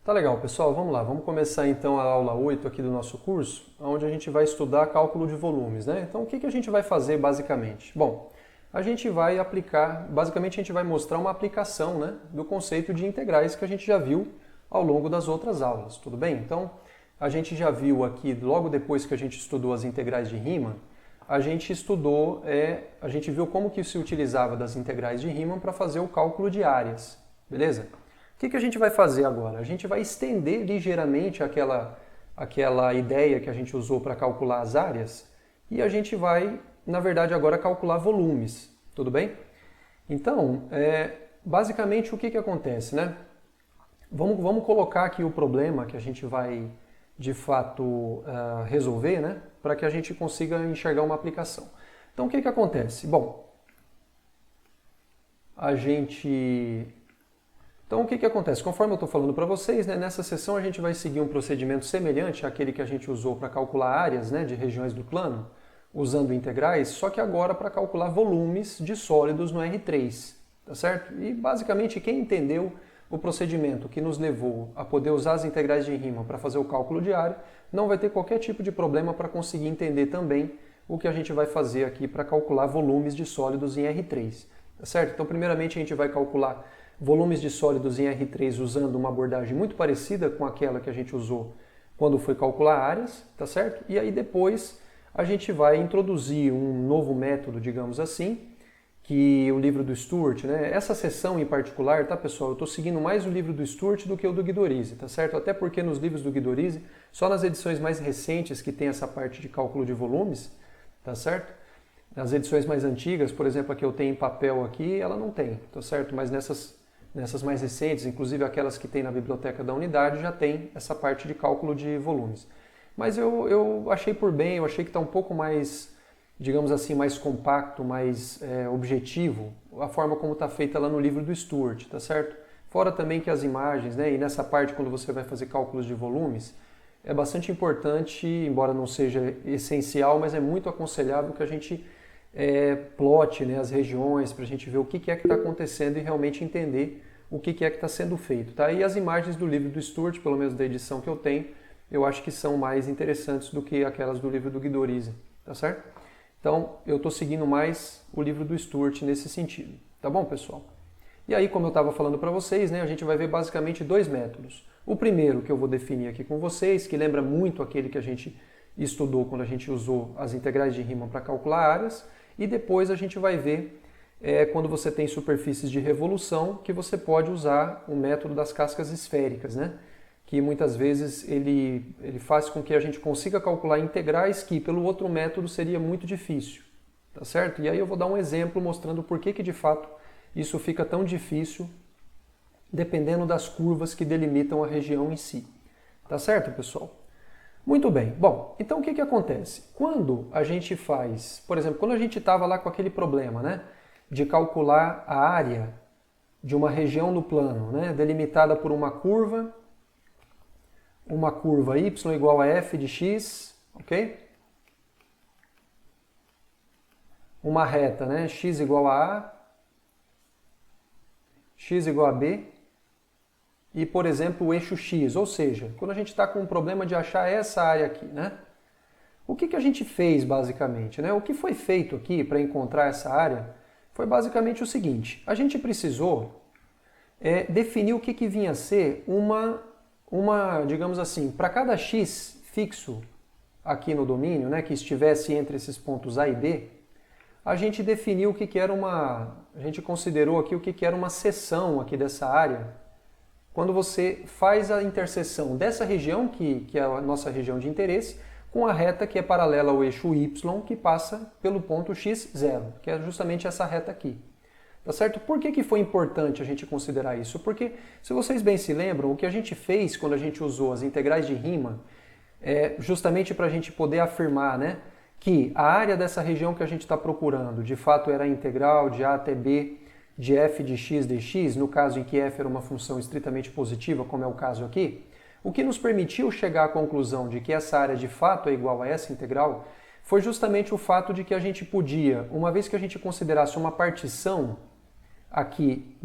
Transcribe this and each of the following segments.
Tá legal, pessoal, vamos lá. Vamos começar então a aula 8 aqui do nosso curso, onde a gente vai estudar cálculo de volumes, né? Então, o que a gente vai fazer basicamente? Bom, a gente vai aplicar, basicamente a gente vai mostrar uma aplicação, né, do conceito de integrais que a gente já viu ao longo das outras aulas, tudo bem? Então, a gente já viu aqui, logo depois que a gente estudou as integrais de Riemann, a gente estudou, a gente viu como que se utilizava das integrais de Riemann para fazer o cálculo de áreas, beleza? O que a gente vai fazer agora? A gente vai estender ligeiramente aquela ideia que a gente usou para calcular as áreas e a gente vai, na verdade, agora calcular volumes, tudo bem? Então, basicamente o que acontece, né? Vamos colocar aqui o problema que a gente vai, de fato, resolver, né? Para que a gente consiga enxergar uma aplicação. Então, o que acontece? Bom, Então, o que acontece? Conforme eu estou falando para vocês, né, nessa sessão a gente vai seguir um procedimento semelhante àquele que a gente usou para calcular áreas, né, de regiões do plano, usando integrais, só que agora para calcular volumes de sólidos no R3, tá certo? E basicamente quem entendeu o procedimento que nos levou a poder usar as integrais de Riemann para fazer o cálculo de área, não vai ter qualquer tipo de problema para conseguir entender também o que a gente vai fazer aqui para calcular volumes de sólidos em R3, tá certo? Então, primeiramente a gente vai calcular volumes de sólidos em R3 usando uma abordagem muito parecida com aquela que a gente usou quando foi calcular áreas, tá certo? E aí depois a gente vai introduzir um novo método, digamos assim, que o livro do Sturt, né? Essa sessão em particular, tá pessoal, eu estou seguindo mais o livro do Sturt do que o do Guidorizzi, tá certo? Até porque nos livros do Guidorizzi, só nas edições mais recentes que tem essa parte de cálculo de volumes, tá certo? Nas edições mais antigas, por exemplo, a que eu tenho em papel aqui, ela não tem, tá certo? Mas nessas mais recentes, inclusive aquelas que tem na biblioteca da unidade, já tem essa parte de cálculo de volumes. Mas eu achei por bem, eu achei que está um pouco mais, digamos assim, mais compacto, mais objetivo, a forma como está feita lá no livro do Sturt, tá certo? Fora também que as imagens, né, e nessa parte quando você vai fazer cálculos de volumes, é bastante importante, embora não seja essencial, mas é muito aconselhável que a gente plote, né, as regiões para a gente ver o que é que está acontecendo e realmente entender o que é que está sendo feito. Tá? E as imagens do livro do Sturt, pelo menos da edição que eu tenho, eu acho que são mais interessantes do que aquelas do livro do Guidorizzi, tá certo? Então, eu estou seguindo mais o livro do Sturt nesse sentido, tá bom, pessoal? E aí, como eu estava falando para vocês, né, a gente vai ver basicamente dois métodos. O primeiro que eu vou definir aqui com vocês, que lembra muito aquele que a gente estudou quando a gente usou as integrais de Riemann para calcular áreas, e depois a gente vai ver quando você tem superfícies de revolução que você pode usar o método das cascas esféricas, né? Que muitas vezes ele faz com que a gente consiga calcular integrais que pelo outro método seria muito difícil, tá certo? E aí eu vou dar um exemplo mostrando por que de fato isso fica tão difícil dependendo das curvas que delimitam a região em si, tá certo, pessoal? Muito bem. Bom, então o que acontece? Quando a gente faz, por exemplo, quando a gente estava lá com aquele problema, né, de calcular a área de uma região no plano, né, delimitada por uma curva y igual a f de x, ok? Uma reta, né, x igual a a, x igual a b, e, por exemplo, o eixo x, ou seja, quando a gente está com um problema de achar essa área aqui, né? O que a gente fez, basicamente, né? O que foi feito aqui para encontrar essa área foi basicamente o seguinte, a gente precisou definir o que vinha a ser digamos assim, para cada x fixo aqui no domínio, né, que estivesse entre esses pontos A e B, a gente definiu o que era a gente considerou aqui o que era uma seção aqui dessa área, quando você faz a interseção dessa região, que é a nossa região de interesse, com a reta que é paralela ao eixo y, que passa pelo ponto x0, que é justamente essa reta aqui. Tá certo? Por que foi importante a gente considerar isso? Porque, se vocês bem se lembram, o que a gente fez quando a gente usou as integrais de Riemann é justamente para a gente poder afirmar, né, que a área dessa região que a gente está procurando, de fato era a integral de a até b de f de x dx, no caso em que f era uma função estritamente positiva, como é o caso aqui, o que nos permitiu chegar à conclusão de que essa área de fato é igual a essa integral foi justamente o fato de que a gente podia, uma vez que a gente considerasse uma partição aqui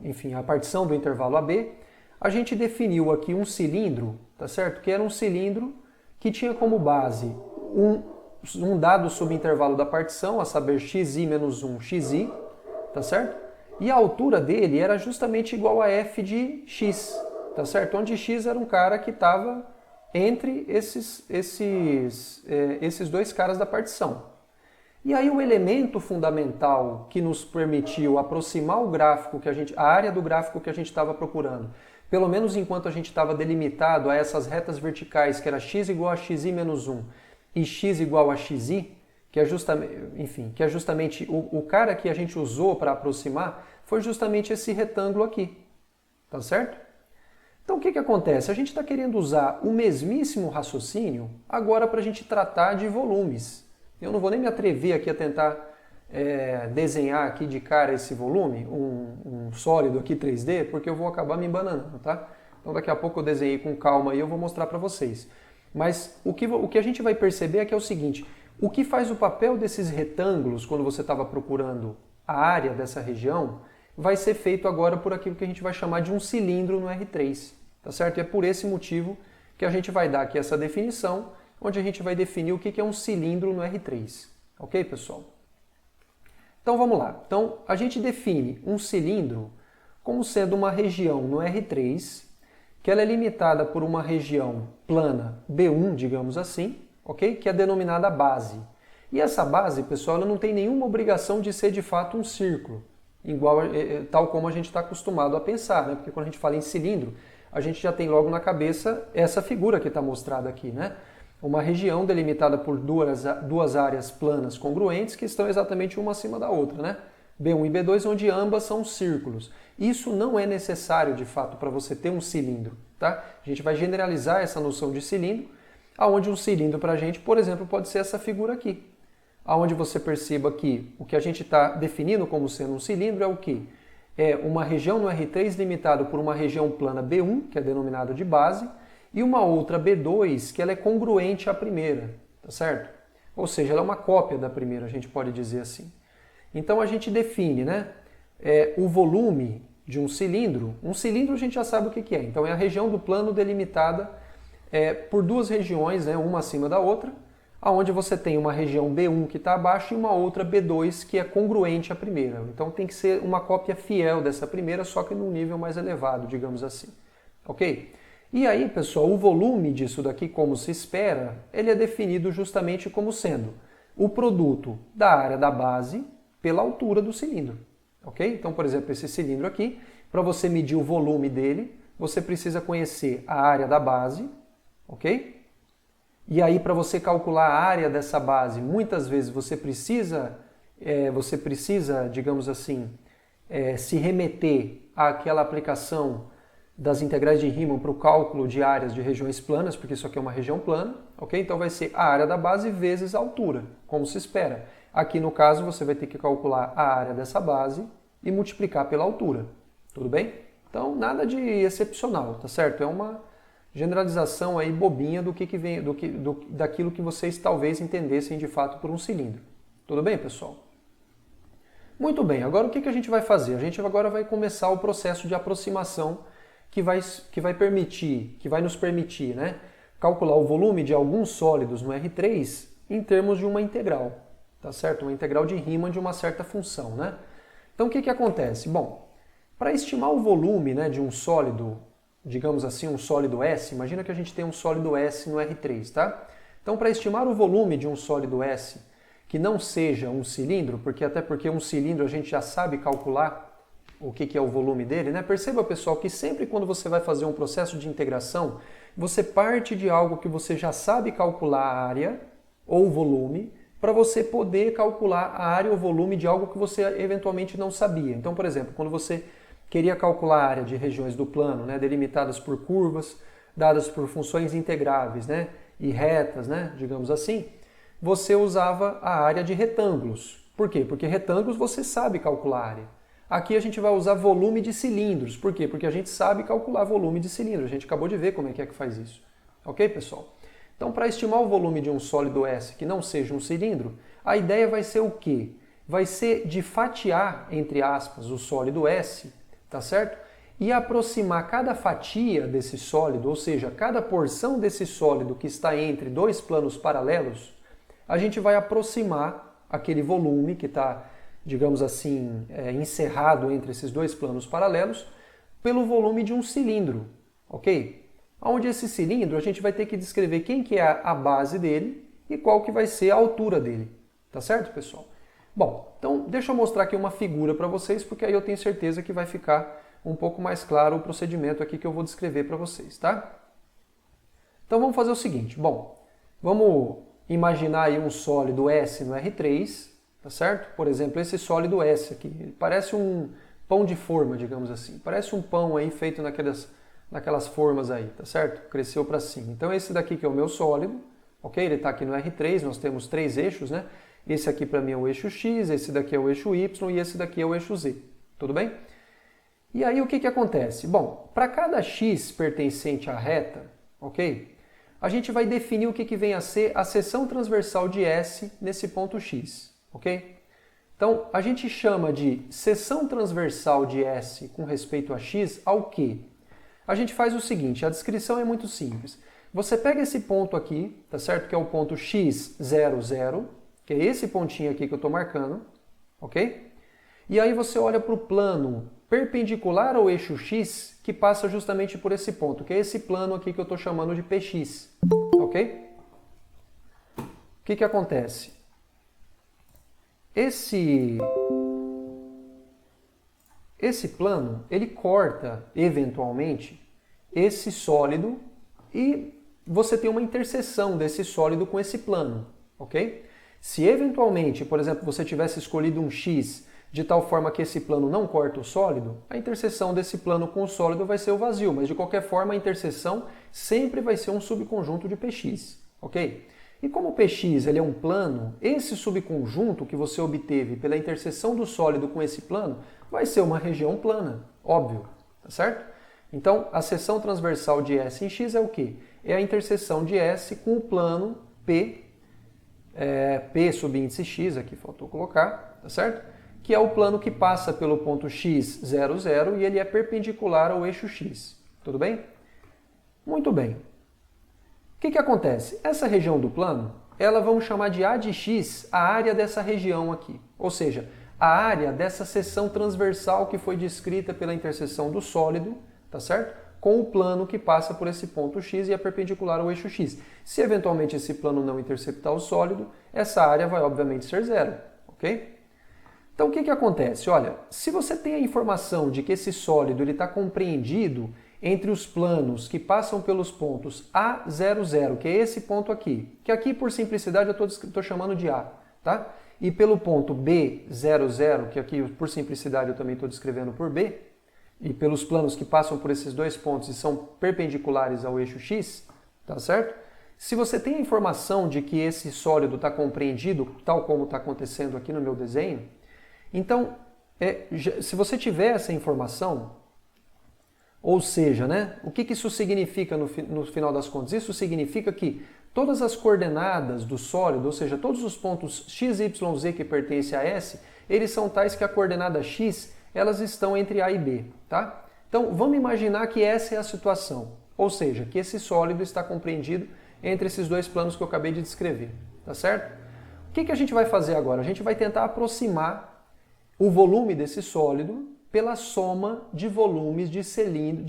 enfim, a partição do intervalo AB, a gente definiu aqui um cilindro, tá certo? Que era um cilindro que tinha como base um dado subintervalo da partição, a saber xi menos 1 xi, tá certo? E a altura dele era justamente igual a f de x, tá certo? Onde x era um cara que estava entre esses dois caras da partição. E aí o elemento fundamental que nos permitiu aproximar o gráfico a área do gráfico que a gente estava procurando, pelo menos enquanto a gente estava delimitado a essas retas verticais, que era x igual a xi menos 1 e x igual a xi, que é justamente o cara que a gente usou para aproximar, foi justamente esse retângulo aqui, tá certo? Então o que acontece? A gente está querendo usar o mesmíssimo raciocínio agora para a gente tratar de volumes. Eu não vou nem me atrever aqui a tentar desenhar aqui de cara esse volume, um sólido aqui 3D, porque eu vou acabar me embananando, tá? Então daqui a pouco eu desenhei com calma e eu vou mostrar para vocês. Mas o que a gente vai perceber é que é o seguinte, o que faz o papel desses retângulos quando você estava procurando a área dessa região vai ser feito agora por aquilo que a gente vai chamar de um cilindro no R3, tá certo? E é por esse motivo que a gente vai dar aqui essa definição, onde a gente vai definir o que é um cilindro no R3. Ok, pessoal? Então vamos lá. Então a gente define um cilindro como sendo uma região no R3, que ela é limitada por uma região plana B1, digamos assim, ok? Que é denominada base. E essa base, pessoal, ela não tem nenhuma obrigação de ser de fato um círculo, tal como a gente está acostumado a pensar, né? Porque quando a gente fala em cilindro, a gente já tem logo na cabeça essa figura que está mostrada aqui, né? Uma região delimitada por duas áreas planas congruentes que estão exatamente uma acima da outra, né? B1 e B2, onde ambas são círculos. Isso não é necessário, de fato, para você ter um cilindro, tá? A gente vai generalizar essa noção de cilindro, aonde um cilindro para a gente, por exemplo, pode ser essa figura aqui. Aonde você perceba que o que a gente está definindo como sendo um cilindro é o quê? É uma região no R3 limitada por uma região plana B1, que é denominada de base, e uma outra B2, que ela é congruente à primeira, tá certo? Ou seja, ela é uma cópia da primeira, a gente pode dizer assim. Então a gente define, né, o volume de um cilindro. Um cilindro a gente já sabe o que é. Então é a região do plano delimitada por duas regiões, né, uma acima da outra, onde você tem uma região B1 que está abaixo e uma outra B2 que é congruente à primeira. Então tem que ser uma cópia fiel dessa primeira, só que num nível mais elevado, digamos assim. Ok? E aí, pessoal, o volume disso daqui, como se espera, ele é definido justamente como sendo o produto da área da base pela altura do cilindro. Ok? Então, por exemplo, esse cilindro aqui, para você medir o volume dele, você precisa conhecer a área da base, ok? E aí, para você calcular a área dessa base, muitas vezes você precisa, digamos assim, se remeter àquela aplicação das integrais de Riemann para o cálculo de áreas de regiões planas, porque isso aqui é uma região plana, ok? Então vai ser a área da base vezes a altura, como se espera. Aqui no caso você vai ter que calcular a área dessa base e multiplicar pela altura, tudo bem? Então nada de excepcional, tá certo? É uma generalização aí bobinha daquilo que vocês talvez entendessem de fato por um cilindro. Tudo bem, pessoal? Muito bem, agora o que a gente vai fazer? A gente agora vai começar o processo de aproximação que vai nos permitir, né, calcular o volume de alguns sólidos no R3 em termos de uma integral, tá certo? Uma integral de Riemann de uma certa função, né? Então o que acontece? Bom, para estimar o volume, né, de um sólido, digamos assim, um sólido S, imagina que a gente tem um sólido S no R3, tá? Então para estimar o volume de um sólido S que não seja um cilindro, até porque um cilindro a gente já sabe calcular o que é o volume dele, né? Perceba, pessoal, que sempre quando você vai fazer um processo de integração, você parte de algo que você já sabe calcular a área ou o volume, para você poder calcular a área ou volume de algo que você eventualmente não sabia. Então, por exemplo, quando você queria calcular a área de regiões do plano, né, delimitadas por curvas, dadas por funções integráveis, né, e retas, né, digamos assim, você usava a área de retângulos. Por quê? Porque retângulos você sabe calcular a área. Aqui a gente vai usar volume de cilindros. Por quê? Porque a gente sabe calcular volume de cilindro. A gente acabou de ver como é que faz isso. Ok, pessoal? Então, para estimar o volume de um sólido S que não seja um cilindro, a ideia vai ser o quê? vai ser de fatiar, entre aspas, o sólido S, tá certo? E aproximar cada fatia desse sólido, ou seja, cada porção desse sólido que está entre dois planos paralelos, a gente vai aproximar aquele volume que está, digamos assim, encerrado entre esses dois planos paralelos, pelo volume de um cilindro, ok? Onde esse cilindro a gente vai ter que descrever quem que é a base dele e qual que vai ser a altura dele, tá certo, pessoal? Bom, então deixa eu mostrar aqui uma figura para vocês, porque aí eu tenho certeza que vai ficar um pouco mais claro o procedimento aqui que eu vou descrever para vocês, tá? Então vamos fazer o seguinte, bom, vamos imaginar aí um sólido S no R3, tá certo? Por exemplo, esse sólido S aqui, ele parece um pão de forma, digamos assim, parece um pão aí feito naquelas formas aí, tá certo? Cresceu para cima. Então esse daqui que é o meu sólido, ok? Ele está aqui no R3, nós temos 3 eixos, né? Esse aqui para mim é o eixo X, esse daqui é o eixo Y e esse daqui é o eixo Z, tudo bem? E aí o que acontece? Bom, para cada X pertencente à reta, ok? A gente vai definir o que vem a ser a seção transversal de S nesse ponto X, ok? Então, a gente chama de seção transversal de S com respeito a X ao quê? A gente faz o seguinte, a descrição é muito simples. Você pega esse ponto aqui, tá certo? Que é o ponto X00, que é esse pontinho aqui que eu estou marcando, ok? E aí você olha para o plano perpendicular ao eixo X, que passa justamente por esse ponto, que é esse plano aqui que eu estou chamando de PX, ok? O que acontece? Esse plano, ele corta, eventualmente, esse sólido e você tem uma interseção desse sólido com esse plano, ok? Se eventualmente, por exemplo, você tivesse escolhido um X de tal forma que esse plano não corta o sólido, a interseção desse plano com o sólido vai ser o vazio, mas de qualquer forma a interseção sempre vai ser um subconjunto de PX, ok? E como o PX ele é um plano, esse subconjunto que você obteve pela interseção do sólido com esse plano vai ser uma região plana, óbvio, tá certo? Então, a seção transversal de S em X é o quê? É a interseção de S com o plano P, P subíndice X, aqui faltou colocar, tá certo? Que é o plano que passa pelo ponto X00 e ele é perpendicular ao eixo X, tudo bem? Muito bem. O que acontece? Essa região do plano, ela vamos chamar de A de X, a área dessa região aqui. Ou seja, a área dessa seção transversal que foi descrita pela interseção do sólido, tá certo? Com o plano que passa por esse ponto X e é perpendicular ao eixo X. Se eventualmente esse plano não interceptar o sólido, essa área vai obviamente ser zero, ok? Então o que acontece? Olha, se você tem a informação de que esse sólido está compreendido entre os planos que passam pelos pontos A00, que é esse ponto aqui, que aqui por simplicidade eu estou chamando de A, tá? E pelo ponto B00, que aqui por simplicidade eu também estou descrevendo por B, e pelos planos que passam por esses dois pontos e são perpendiculares ao eixo X, tá certo? Se você tem a informação de que esse sólido está compreendido, tal como está acontecendo aqui no meu desenho, então, se você tiver essa informação, ou seja, né, o que isso significa no final das contas? Isso significa que todas as coordenadas do sólido, ou seja, todos os pontos x, y, z que pertencem a S, eles são tais que a coordenada x, elas estão entre A e B, tá? Então, vamos imaginar que essa é a situação, ou seja, que esse sólido está compreendido entre esses dois planos que eu acabei de descrever, tá certo? O que a gente vai fazer agora? A gente vai tentar aproximar o volume desse sólido pela soma de volumes de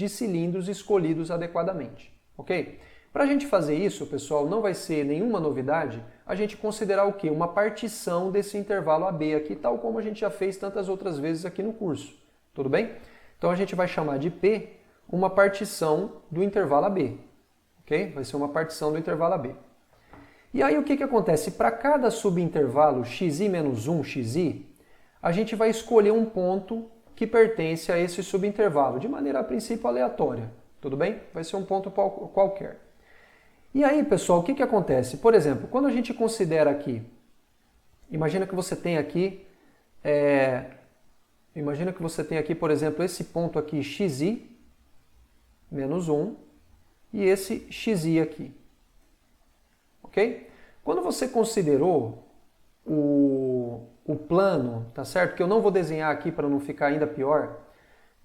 cilindros escolhidos adequadamente, ok? Para a gente fazer isso, pessoal, não vai ser nenhuma novidade a gente considerar o quê? Uma partição desse intervalo AB aqui, tal como a gente já fez tantas outras vezes aqui no curso, tudo bem? Então a gente vai chamar de P uma partição do intervalo AB, ok? Vai ser uma partição do intervalo AB. E aí o que acontece? Para cada subintervalo xi-1, xi, a gente vai escolher um ponto que pertence a esse subintervalo, de maneira a princípio aleatória, tudo bem? Vai ser um ponto qualquer. E aí, pessoal, o que acontece? Por exemplo, quando a gente considera aqui, imagina que você tem aqui, por exemplo, esse ponto aqui, xi, menos 1, e esse xi aqui, ok? Quando você considerou o plano, tá certo? Que eu não vou desenhar aqui para não ficar ainda pior,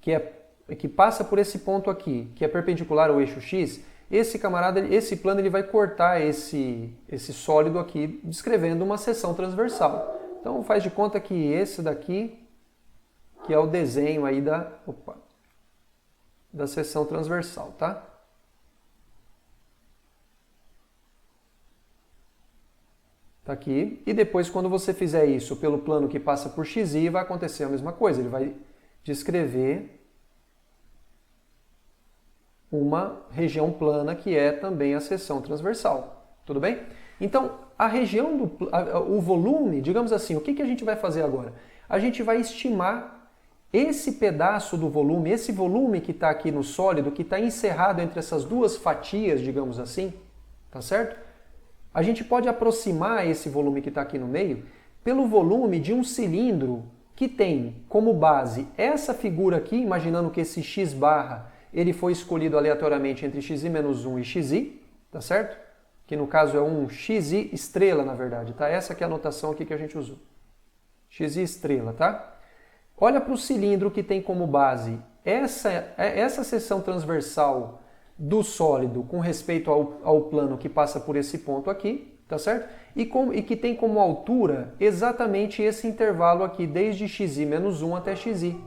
que passa por esse ponto aqui, que é perpendicular ao eixo X, esse camarada, esse plano ele vai cortar esse sólido aqui, descrevendo uma seção transversal. Então faz de conta que esse daqui, que é o desenho aí da seção transversal, tá? Tá aqui. E depois, quando você fizer isso pelo plano que passa por XY, vai acontecer a mesma coisa. Ele vai descrever uma região plana que é também a seção transversal. Tudo bem? Então, a região o volume, digamos assim, o que a gente vai fazer agora? A gente vai estimar esse pedaço do volume, esse volume que está aqui no sólido, que está encerrado entre essas duas fatias, digamos assim, tá certo? A gente pode aproximar esse volume que está aqui no meio pelo volume de um cilindro que tem como base essa figura aqui, imaginando que esse x barra ele foi escolhido aleatoriamente entre xi menos 1 e xi, tá certo? Que no caso é um xi estrela, na verdade, tá? Essa que é a notação aqui que a gente usou. Xi estrela, tá? Olha para o cilindro que tem como base essa seção transversal do sólido com respeito ao plano que passa por esse ponto aqui, tá certo? E que tem como altura exatamente esse intervalo aqui, desde xi menos 1 até xi,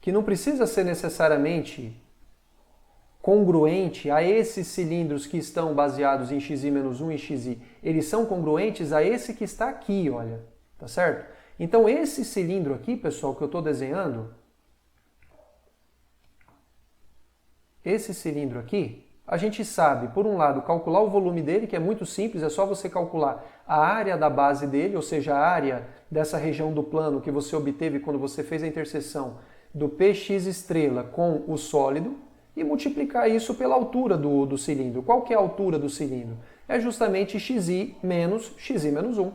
que não precisa ser necessariamente congruente a esses cilindros que estão baseados em xi menos 1 e xi. Eles são congruentes a esse que está aqui, olha, tá certo? Então esse cilindro aqui, pessoal, que eu estou desenhando, esse cilindro aqui, a gente sabe, por um lado, calcular o volume dele, que é muito simples, é só você calcular a área da base dele, ou seja, a área dessa região do plano que você obteve quando você fez a interseção do px estrela com o sólido, e multiplicar isso pela altura do cilindro. Qual que é a altura do cilindro? É justamente xi menos 1,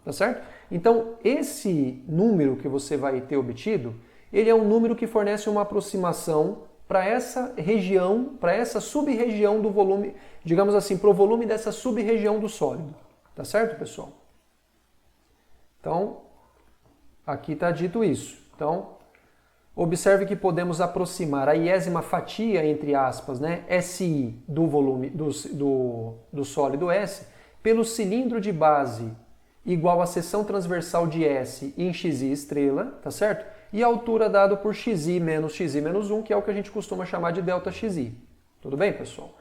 tá certo? Então, esse número que você vai ter obtido, ele é um número que fornece uma aproximação para essa região, para essa sub-região do volume, digamos assim, para o volume dessa sub-região do sólido. Tá certo, pessoal? Então, aqui está dito isso. Então, observe que podemos aproximar a iésima fatia, entre aspas, né, SI do volume do sólido S, pelo cilindro de base igual à seção transversal de S em xi estrela, tá certo? E a altura dado por xi menos 1, que é o que a gente costuma chamar de delta xi. Tudo bem, pessoal?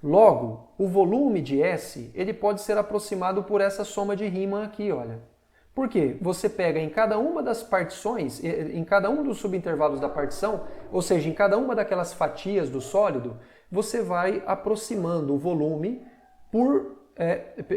Logo, o volume de S ele pode ser aproximado por essa soma de Riemann aqui, olha. Por quê? Você pega em cada uma das partições, em cada um dos subintervalos da partição, ou seja, em cada uma daquelas fatias do sólido, você vai aproximando o volume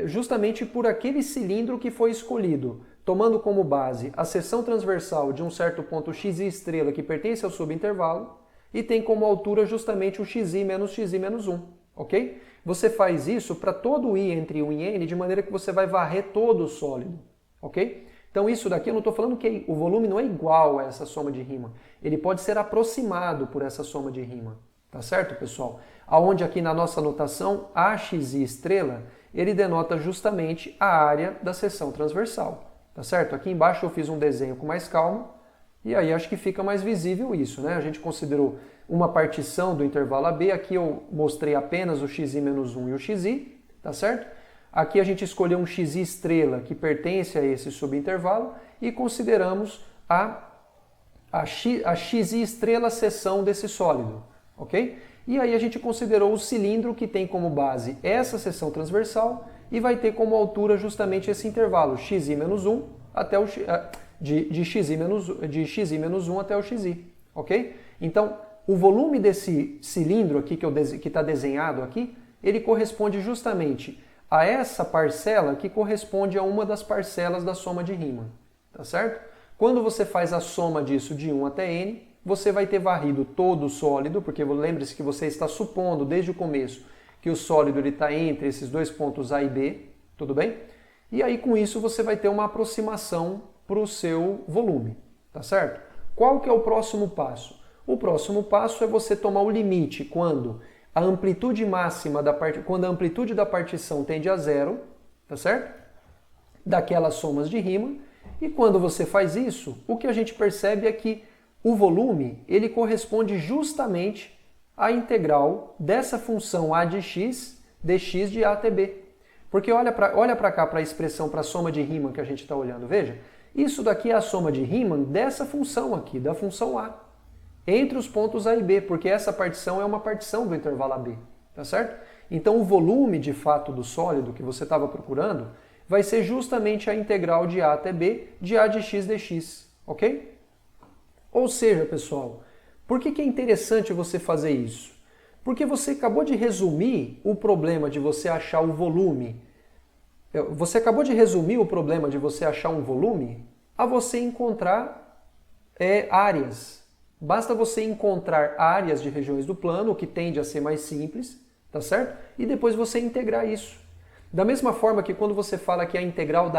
justamente por aquele cilindro que foi escolhido, tomando como base a seção transversal de um certo ponto xi estrela que pertence ao subintervalo e tem como altura justamente o xi menos 1, ok? Você faz isso para todo o i entre 1 e n, de maneira que você vai varrer todo o sólido, ok? Então isso daqui eu não estou falando que o volume não é igual a essa soma de Riemann, ele pode ser aproximado por essa soma de Riemann, tá certo, pessoal? Aonde aqui na nossa notação, a xi estrela, ele denota justamente a área da seção transversal. Tá certo? Aqui embaixo eu fiz um desenho com mais calma, e aí acho que fica mais visível isso, né? A gente considerou uma partição do intervalo AB, aqui eu mostrei apenas o xi menos 1 e o xi, tá certo? Aqui a gente escolheu um xi estrela que pertence a esse subintervalo e consideramos a xi estrela seção desse sólido, ok? E aí a gente considerou o cilindro que tem como base essa seção transversal e vai ter como altura justamente esse intervalo, xi menos 1 até o de xi menos 1 até o xi, ok? Então, o volume desse cilindro aqui que está desenhado aqui, ele corresponde justamente a essa parcela que corresponde a uma das parcelas da soma de Riemann, tá certo? Quando você faz a soma disso de 1 até n, você vai ter varrido todo o sólido, porque lembre-se que você está supondo desde o começo que o sólido está entre esses dois pontos A e B, tudo bem? E aí com isso você vai ter uma aproximação para o seu volume, tá certo? Qual que é o próximo passo? O próximo passo é você tomar o limite quando a amplitude máxima quando a amplitude da partição tende a zero, tá certo? Daquelas somas de Riemann, E quando você faz isso, o que a gente percebe é que o volume ele corresponde justamente à integral dessa função a de x dx de a até b. Porque olha para cá para a expressão, para a soma de Riemann que a gente está olhando, veja. Isso daqui é a soma de Riemann dessa função aqui, da função a, entre os pontos a e b, porque essa partição é uma partição do intervalo AB, tá certo? Então o volume de fato do sólido que você estava procurando vai ser justamente a integral de a até b de a de x dx, ok? Ou seja, pessoal, por que é interessante você fazer isso? Porque você acabou de resumir o problema de você achar o volume. Você acabou de resumir o problema de você achar um volume a você encontrar áreas. Basta você encontrar áreas de regiões do plano, o que tende a ser mais simples, tá certo? E depois você integrar isso. Da mesma forma que quando você fala que a integral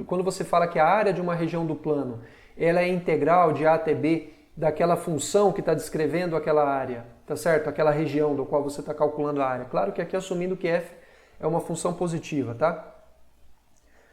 quando você fala que a área de uma região do plano, ela é integral de a até b daquela função que está descrevendo aquela área, tá certo? Aquela região do qual você está calculando a área. Claro que aqui assumindo que f é uma função positiva, tá?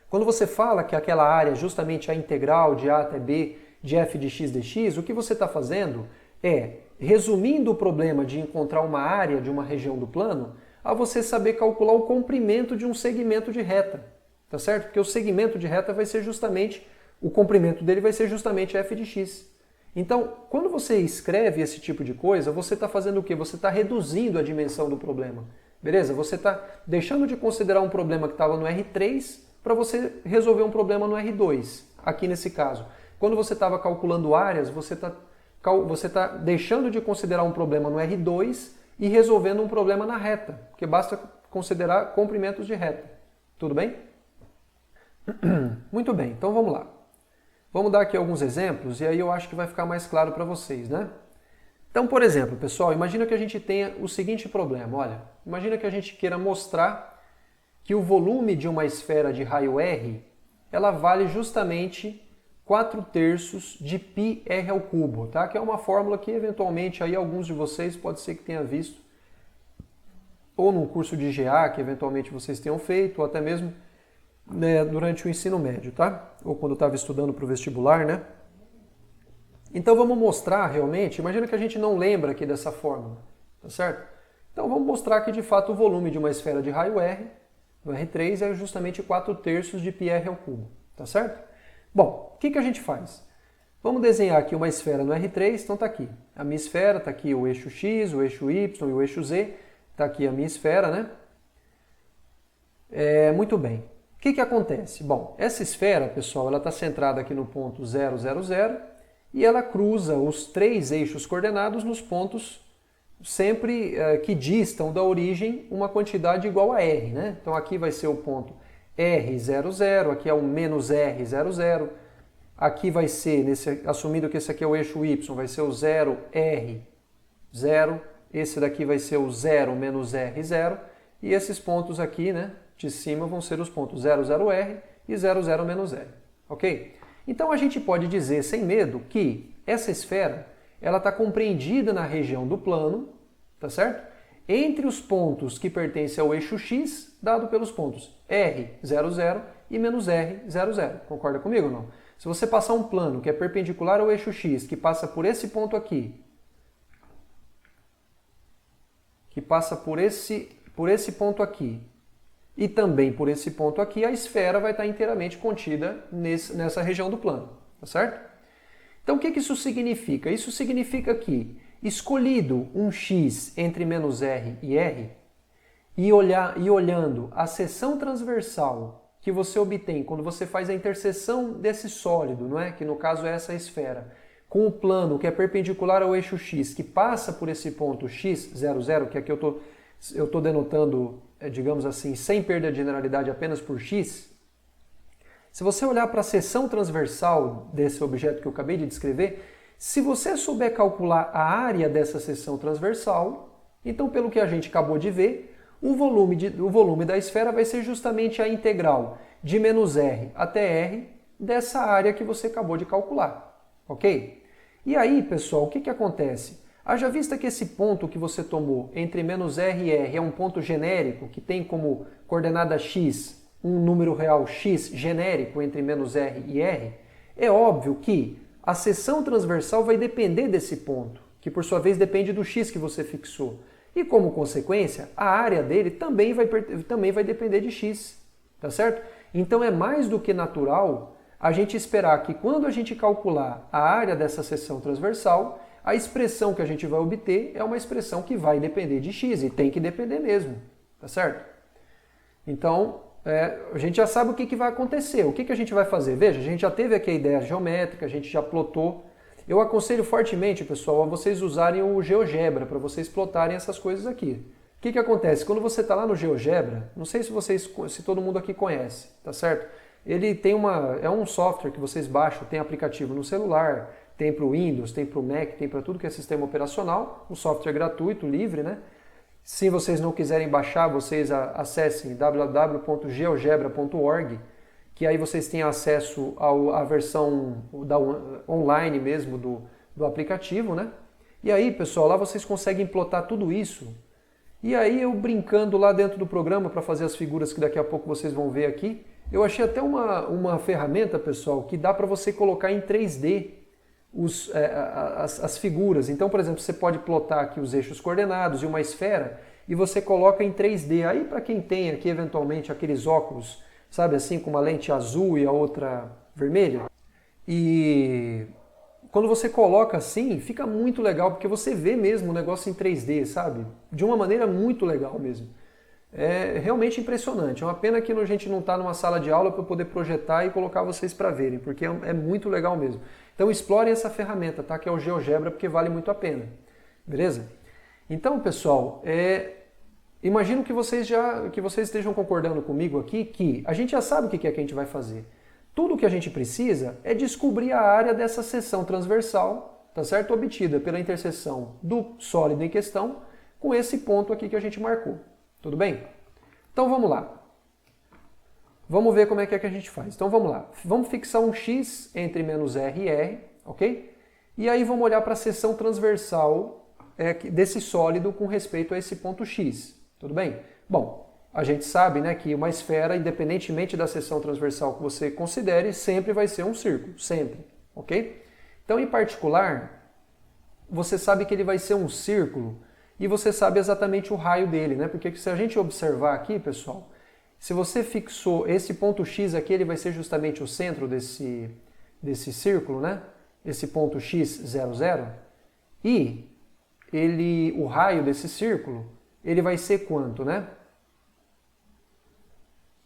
Quando você fala que aquela área é justamente a integral de a até b de f de x dx, o que você está fazendo é, resumindo o problema de encontrar uma área de uma região do plano, a você saber calcular o comprimento de um segmento de reta, tá certo? Porque o segmento de reta vai ser justamente, o comprimento dele vai ser justamente f de x. Então, quando você escreve esse tipo de coisa, você está fazendo o quê? Você está reduzindo a dimensão do problema, beleza? Você está deixando de considerar um problema que estava no R3 para você resolver um problema no R2, aqui nesse caso. Quando você estava calculando áreas, você está deixando de considerar um problema no R2 e resolvendo um problema na reta, porque basta considerar comprimentos de reta. Tudo bem? Muito bem, então vamos lá. Vamos dar aqui alguns exemplos e aí eu acho que vai ficar mais claro para vocês, né? Então, por exemplo, pessoal, imagina que a gente tenha o seguinte problema, olha, imagina que a gente queira mostrar que o volume de uma esfera de raio R, ela vale justamente 4/3 de πr ao cubo, tá? Que é uma fórmula que eventualmente aí alguns de vocês pode ser que tenha visto ou num curso de GA que eventualmente vocês tenham feito, ou até mesmo durante o ensino médio, tá? Ou quando eu estava estudando para o vestibular, né? Então vamos mostrar realmente, imagina que a gente não lembra aqui dessa fórmula, tá certo? Então vamos mostrar que de fato o volume de uma esfera de raio R, no R3, é justamente 4/3 de πr ao cubo, tá certo? Bom, o que a gente faz? Vamos desenhar aqui uma esfera no R3, então está aqui a minha esfera, está aqui o eixo X, o eixo Y e o eixo Z, está aqui a minha esfera, né? Muito bem. O que acontece? Bom, essa esfera, pessoal, ela está centrada aqui no ponto 0, 0, 0 e ela cruza os 3 eixos coordenados nos pontos sempre que distam da origem uma quantidade igual a R, né? Então aqui vai ser o ponto R00, 0, aqui é o menos R00, aqui vai ser, assumindo que esse aqui é o eixo Y, vai ser o 0R0, esse daqui vai ser o 0 menos R0, e esses pontos aqui, né, de cima vão ser os pontos 00R e 00 menos R, ok? Então a gente pode dizer sem medo que essa esfera ela está compreendida na região do plano, tá certo? Entre os pontos que pertencem ao eixo X, dado pelos pontos R00 e menos R00. Concorda comigo ou não? Se você passar um plano que é perpendicular ao eixo X, que passa por esse ponto aqui, que passa por esse ponto aqui, e também por esse ponto aqui, a esfera vai estar inteiramente contida nessa região do plano, tá certo? Então o que isso significa? Isso significa que, escolhido um x entre menos r e r, e olhando a seção transversal que você obtém quando você faz a interseção desse sólido, não é? Que no caso é essa esfera, com o plano que é perpendicular ao eixo x, que passa por esse ponto x00, que aqui eu estou denotando, digamos assim, sem perda de generalidade apenas por x. Se você olhar para a seção transversal desse objeto que eu acabei de descrever, se você souber calcular a área dessa seção transversal, então pelo que a gente acabou de ver, o volume da esfera vai ser justamente a integral de menos r até r dessa área que você acabou de calcular, ok? E aí, pessoal, o que acontece? Haja vista que esse ponto que você tomou entre menos r e r é um ponto genérico, que tem como coordenada x um número real x genérico entre menos r e r, é óbvio que a seção transversal vai depender desse ponto, que por sua vez depende do x que você fixou. E como consequência, a área dele também vai depender de x, tá certo? Então é mais do que natural a gente esperar que quando a gente calcular a área dessa seção transversal, a expressão que a gente vai obter é uma expressão que vai depender de x, e tem que depender mesmo, tá certo? Então, a gente já sabe o que vai acontecer. O que a gente vai fazer? Veja, a gente já teve aqui a ideia geométrica, a gente já plotou. Eu aconselho fortemente, pessoal, a vocês usarem o GeoGebra para vocês plotarem essas coisas aqui. O que acontece? Quando você está lá no GeoGebra, não sei se todo mundo aqui conhece, tá certo? Ele tem é um software que vocês baixam, tem aplicativo no celular, tem para o Windows, tem para o Mac, tem para tudo que é sistema operacional, um software gratuito, livre, né? Se vocês não quiserem baixar, vocês acessem www.geogebra.org, que aí vocês têm acesso à versão online mesmo do aplicativo, né? E aí, pessoal, lá vocês conseguem plotar tudo isso. E aí eu brincando lá dentro do programa para fazer as figuras que daqui a pouco vocês vão ver aqui, eu achei até uma ferramenta, pessoal, que dá para você colocar em 3D as figuras. Então, por exemplo, você pode plotar aqui os eixos coordenados e uma esfera e você coloca em 3D. Aí, para quem tem aqui, eventualmente, aqueles óculos, sabe assim, com uma lente azul e a outra vermelha, e quando você coloca assim, fica muito legal, porque você vê mesmo o negócio em 3D, sabe? De uma maneira muito legal mesmo. É realmente impressionante. É uma pena que a gente não está numa sala de aula para poder projetar e colocar vocês para verem, porque é muito legal mesmo. Então explorem essa ferramenta, tá? Que é o GeoGebra, porque vale muito a pena. Beleza? Então, pessoal, imagino que vocês estejam concordando comigo aqui que a gente já sabe o que é que a gente vai fazer. Tudo o que a gente precisa é descobrir a área dessa seção transversal, tá certo? Obtida pela interseção do sólido em questão com esse ponto aqui que a gente marcou. Tudo bem? Então vamos lá. Vamos ver como é que a gente faz. Então vamos lá. Vamos fixar um x entre menos r e r, ok? E aí vamos olhar para a seção transversal desse sólido com respeito a esse ponto x. Tudo bem? Bom, a gente sabe, né, que uma esfera, independentemente da seção transversal que você considere, sempre vai ser um círculo. Sempre. Ok? Então, em particular, você sabe que ele vai ser um círculo e você sabe exatamente o raio dele, né? Porque se a gente observar aqui, pessoal, se você fixou esse ponto x aqui, ele vai ser justamente o centro desse círculo, né? Esse ponto x, 0, 0. E o raio desse círculo, ele vai ser quanto, né?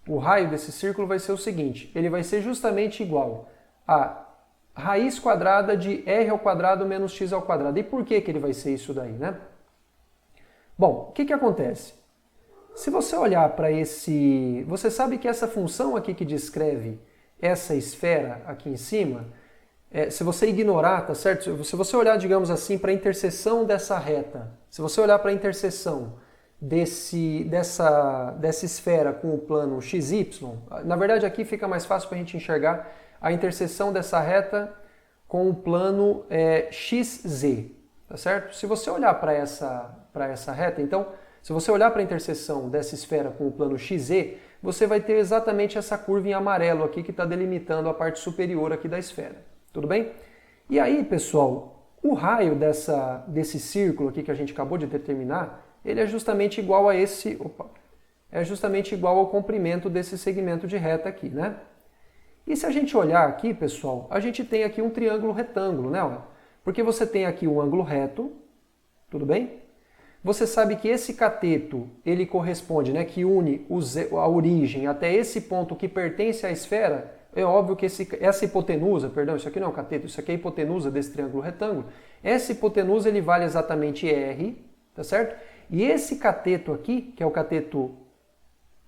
O raio desse círculo vai ser o seguinte, ele vai ser justamente igual a raiz quadrada de r ao quadrado menos x ao quadrado. E por que ele vai ser isso daí, né? Bom, o que acontece? Se você olhar para esse... Você sabe que essa função aqui que descreve essa esfera aqui em cima, se você ignorar, tá certo? Se você olhar, digamos assim, para a interseção dessa reta, se você olhar para a interseção dessa esfera com o plano XY, na verdade aqui fica mais fácil para a gente enxergar a interseção dessa reta com o plano XZ, tá certo? Se você olhar para essa reta, então, se você olhar para a interseção dessa esfera com o plano XZ, você vai ter exatamente essa curva em amarelo aqui que está delimitando a parte superior aqui da esfera. Tudo bem? E aí, pessoal, o raio desse círculo aqui que a gente acabou de determinar, ele é justamente igual a é justamente igual ao comprimento desse segmento de reta aqui, né? E se a gente olhar aqui, pessoal, a gente tem aqui um triângulo retângulo, né? Porque você tem aqui um ângulo reto, tudo bem? Você sabe que esse cateto, ele corresponde, né, que une a origem até esse ponto que pertence à esfera. É óbvio que essa hipotenusa, perdão, isso aqui não é um cateto, isso aqui é a hipotenusa desse triângulo retângulo. Essa hipotenusa, ele vale exatamente R, tá certo? E esse cateto aqui, que é o cateto,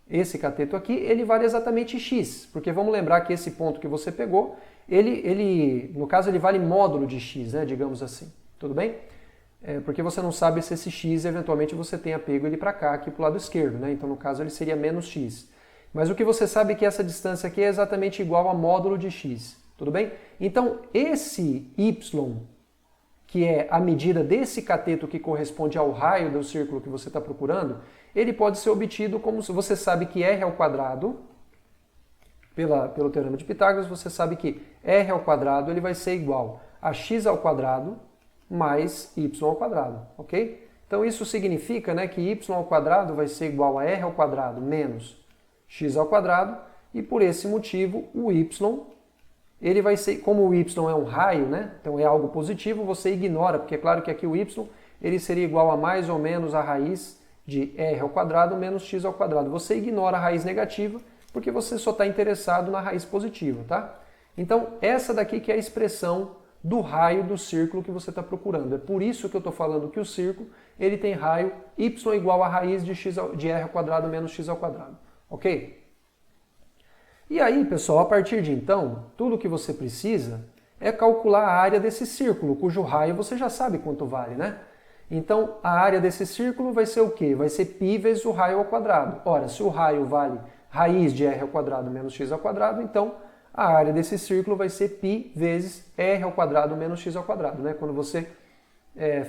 esse cateto aqui, ele vale exatamente X, porque vamos lembrar que esse ponto que você pegou, no caso, ele vale módulo de X, né, digamos assim, tudo bem? Porque você não sabe se esse x, eventualmente, você tenha pego ele para cá, aqui para o lado esquerdo, né? Então, no caso, ele seria menos x. Mas o que você sabe é que essa distância aqui é exatamente igual a módulo de x, tudo bem? Então, esse y, que é a medida desse cateto que corresponde ao raio do círculo que você está procurando, ele pode ser obtido como se você sabe que r ao quadrado, pelo teorema de Pitágoras, você sabe que r ao quadrado ele vai ser igual a x ao quadrado mais y ao quadrado, ok? Então isso significa, né, que y ao quadrado vai ser igual a r ao quadrado menos x ao quadrado, e por esse motivo o y, ele vai ser, como o y é um raio, né, então é algo positivo, você ignora, porque é claro que aqui o y ele seria igual a mais ou menos a raiz de r ao quadrado menos x ao quadrado. Você ignora a raiz negativa, porque você só está interessado na raiz positiva, tá? Então essa daqui que é a expressão do raio do círculo que você está procurando. É por isso que eu estou falando que o círculo ele tem raio y igual a raiz de r ao quadrado menos x ao quadrado. Ok? E aí, pessoal, a partir de então, tudo que você precisa é calcular a área desse círculo, cujo raio você já sabe quanto vale, né? Então, a área desse círculo vai ser o quê? Vai ser π vezes o raio ao quadrado. Ora, se o raio vale raiz de r ao quadrado menos x ao quadrado, então a área desse círculo vai ser π vezes r ao quadrado menos x ao quadrado, né? Quando você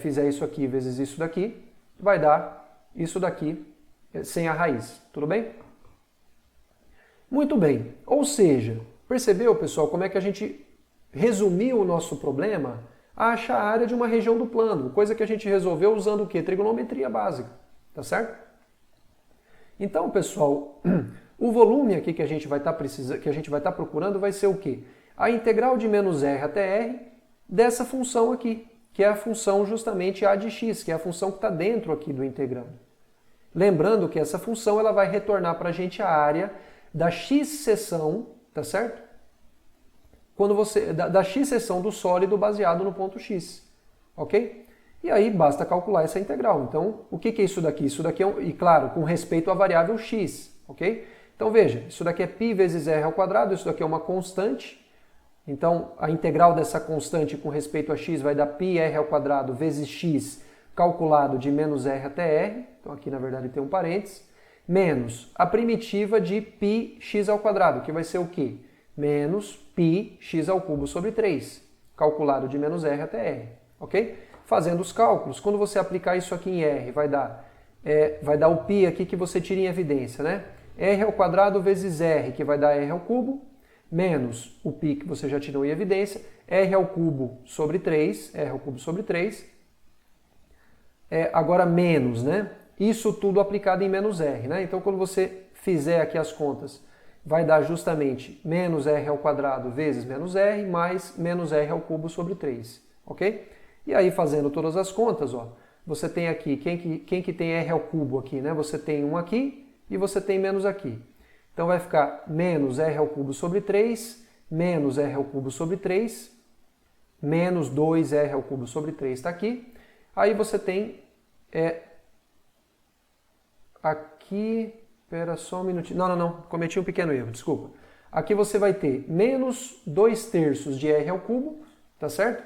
fizer isso aqui vezes isso daqui, vai dar isso daqui sem a raiz, tudo bem? Muito bem, ou seja, percebeu, pessoal, como é que a gente resumiu o nosso problema a achar a área de uma região do plano, coisa que a gente resolveu usando o quê? Trigonometria básica, tá certo? Então, pessoal, o volume aqui que a gente vai estar procurando vai ser o quê? A integral de menos r até r dessa função aqui, que é a função justamente a de x, que é a função que está dentro aqui do integrando. Lembrando que essa função ela vai retornar para a gente a área da x-seção, tá certo? Da x-seção do sólido baseado no ponto x, ok? E aí basta calcular essa integral. Então, o que é isso daqui? Isso daqui é, e claro, com respeito à variável x, ok? Então veja, isso daqui é π vezes r ao quadrado, isso daqui é uma constante. Então, a integral dessa constante com respeito a x vai dar πr ao quadrado vezes x calculado de menos r até r. Então aqui na verdade tem um parênteses. Menos a primitiva de πx ao quadrado, que vai ser o quê? Menos πx ao cubo sobre 3, calculado de menos r até r, ok? Fazendo os cálculos, quando você aplicar isso aqui em r, vai dar o π aqui que você tira em evidência, né? R ao quadrado vezes r, que vai dar r ao cubo, menos o π que você já tirou em evidência, r ao cubo sobre 3, r ao cubo sobre 3, agora menos, né? Isso tudo aplicado em menos r, né? Então, quando você fizer aqui as contas, vai dar justamente menos r ao quadrado vezes menos r, mais menos r ao cubo sobre 3, ok? E aí, fazendo todas as contas, ó, você tem aqui, quem que tem r ao cubo aqui, né? Você tem 1 aqui e você tem menos aqui. Então, vai ficar menos r ao cubo sobre 3, menos r ao cubo sobre 3, menos 2r ao cubo sobre 3 está aqui. Aí você tem... Aqui, espera só um minutinho. Não, cometi um pequeno erro, desculpa. Aqui você vai ter menos 2/3 de r ao cubo, tá certo?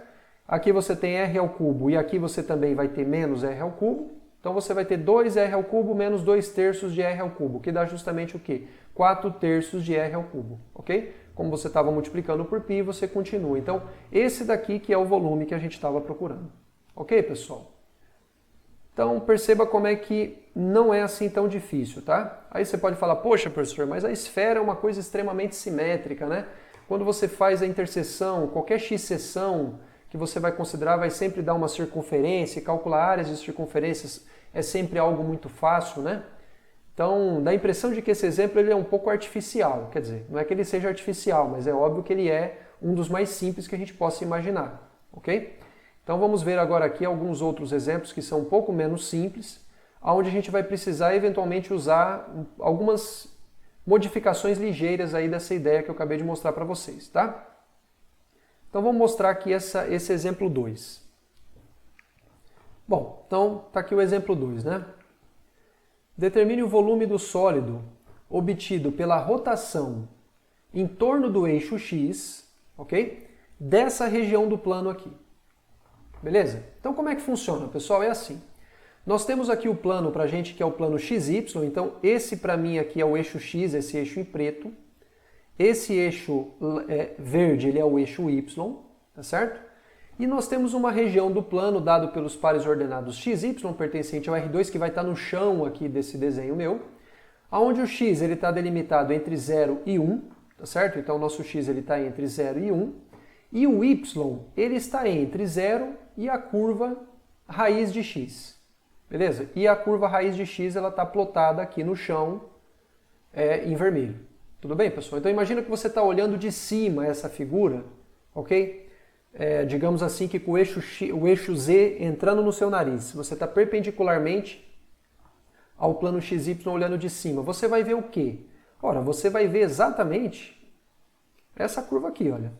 Aqui você tem r ao cubo e aqui você também vai ter menos r ao cubo. Então você vai ter 2r ao cubo menos 2/3 de r ao cubo, que dá justamente o quê? 4/3 de r ao cubo, ok? Como você estava multiplicando por π, você continua. Então, esse daqui que é o volume que a gente estava procurando. Ok, pessoal? Então, perceba como é que não é assim tão difícil, tá? Aí você pode falar, poxa, professor, mas a esfera é uma coisa extremamente simétrica, né? Quando você faz a interseção, qualquer x-seção que você vai considerar vai sempre dar uma circunferência, e calcular áreas de circunferências é sempre algo muito fácil, né? Então, dá a impressão de que esse exemplo ele é um pouco artificial, quer dizer, não é que ele seja artificial, mas é óbvio que ele é um dos mais simples que a gente possa imaginar, ok? Então vamos ver agora aqui alguns outros exemplos que são um pouco menos simples, onde a gente vai precisar eventualmente usar algumas modificações ligeiras aí dessa ideia que eu acabei de mostrar para vocês, tá? Então vamos mostrar aqui esse exemplo 2. Bom, então tá aqui o exemplo 2, né? Determine o volume do sólido obtido pela rotação em torno do eixo X, ok? Dessa região do plano aqui. Beleza? Então como é que funciona, pessoal? É assim. Nós temos aqui o plano para a gente que é o plano XY, então esse para mim aqui é o eixo X, esse eixo em preto. Esse eixo verde ele é o eixo Y, tá certo? E nós temos uma região do plano dado pelos pares ordenados XY pertencente ao R2 que vai estar no chão aqui desse desenho meu, onde o X ele está delimitado entre 0 e 1, tá certo? Então o nosso x está entre 0 e 1, e o y ele está entre 0 e a curva raiz de x, beleza? E a curva raiz de x ela está plotada aqui no chão em vermelho. Tudo bem, pessoal? Então imagina que você está olhando de cima essa figura, ok? Digamos assim que com o eixo Z entrando no seu nariz, você está perpendicularmente ao plano XY olhando de cima. Você vai ver o quê? Ora, você vai ver exatamente essa curva aqui, olha.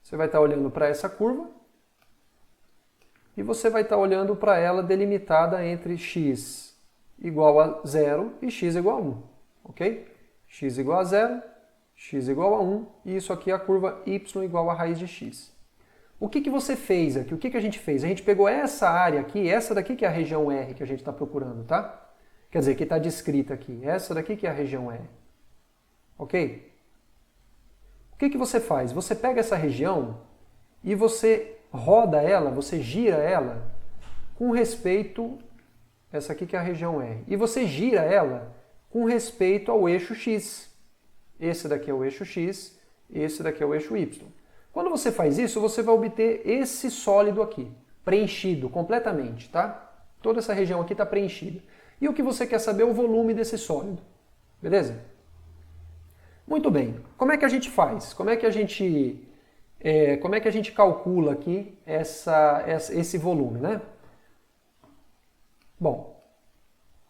Você vai estar olhando para essa curva e você vai estar olhando para ela delimitada entre x igual a 0 e x igual a 1, ok? X igual a 0, x igual a 1 e isso aqui é a curva y igual a raiz de x. O que você fez aqui? O que a gente fez? A gente pegou essa área aqui, essa daqui que é a região R que a gente está procurando, tá? Quer dizer, que está descrita aqui. Essa daqui que é a região R, ok? O que você faz? Você pega essa região e você roda ela, você gira ela com respeito, essa aqui que é a região R, e você gira ela com respeito ao eixo X. Esse daqui é o eixo X, esse daqui é o eixo Y. Quando você faz isso, você vai obter esse sólido aqui, preenchido completamente, tá? Toda essa região aqui está preenchida. E o que você quer saber é o volume desse sólido, beleza? Muito bem. Como é que a gente faz? Como é que a gente calcula aqui esse volume, né? Bom,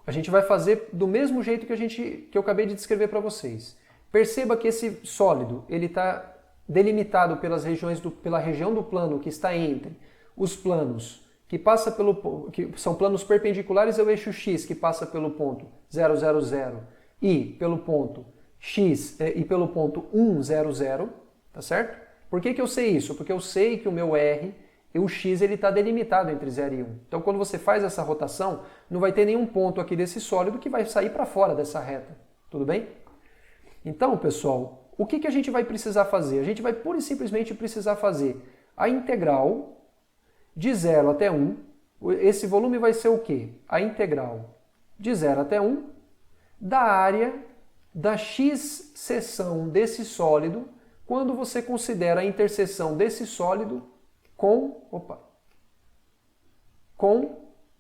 a gente vai fazer do mesmo jeito que eu acabei de descrever para vocês. Perceba que esse sólido ele está delimitado pela região do plano que está entre os planos que são planos perpendiculares ao eixo x, que passa pelo ponto 0, 0, 0 e pelo ponto x e pelo ponto 1, 0, 0, tá certo? Por que eu sei isso? Porque eu sei que o meu R e o x ele está delimitado entre 0 e 1. Então quando você faz essa rotação, não vai ter nenhum ponto aqui desse sólido que vai sair para fora dessa reta, tudo bem? Então, pessoal, o que a gente vai precisar fazer? A gente vai pura e simplesmente precisar fazer a integral de 0 até 1. Esse volume vai ser o quê? A integral de 0 até 1 da área da x seção desse sólido quando você considera a interseção desse sólido com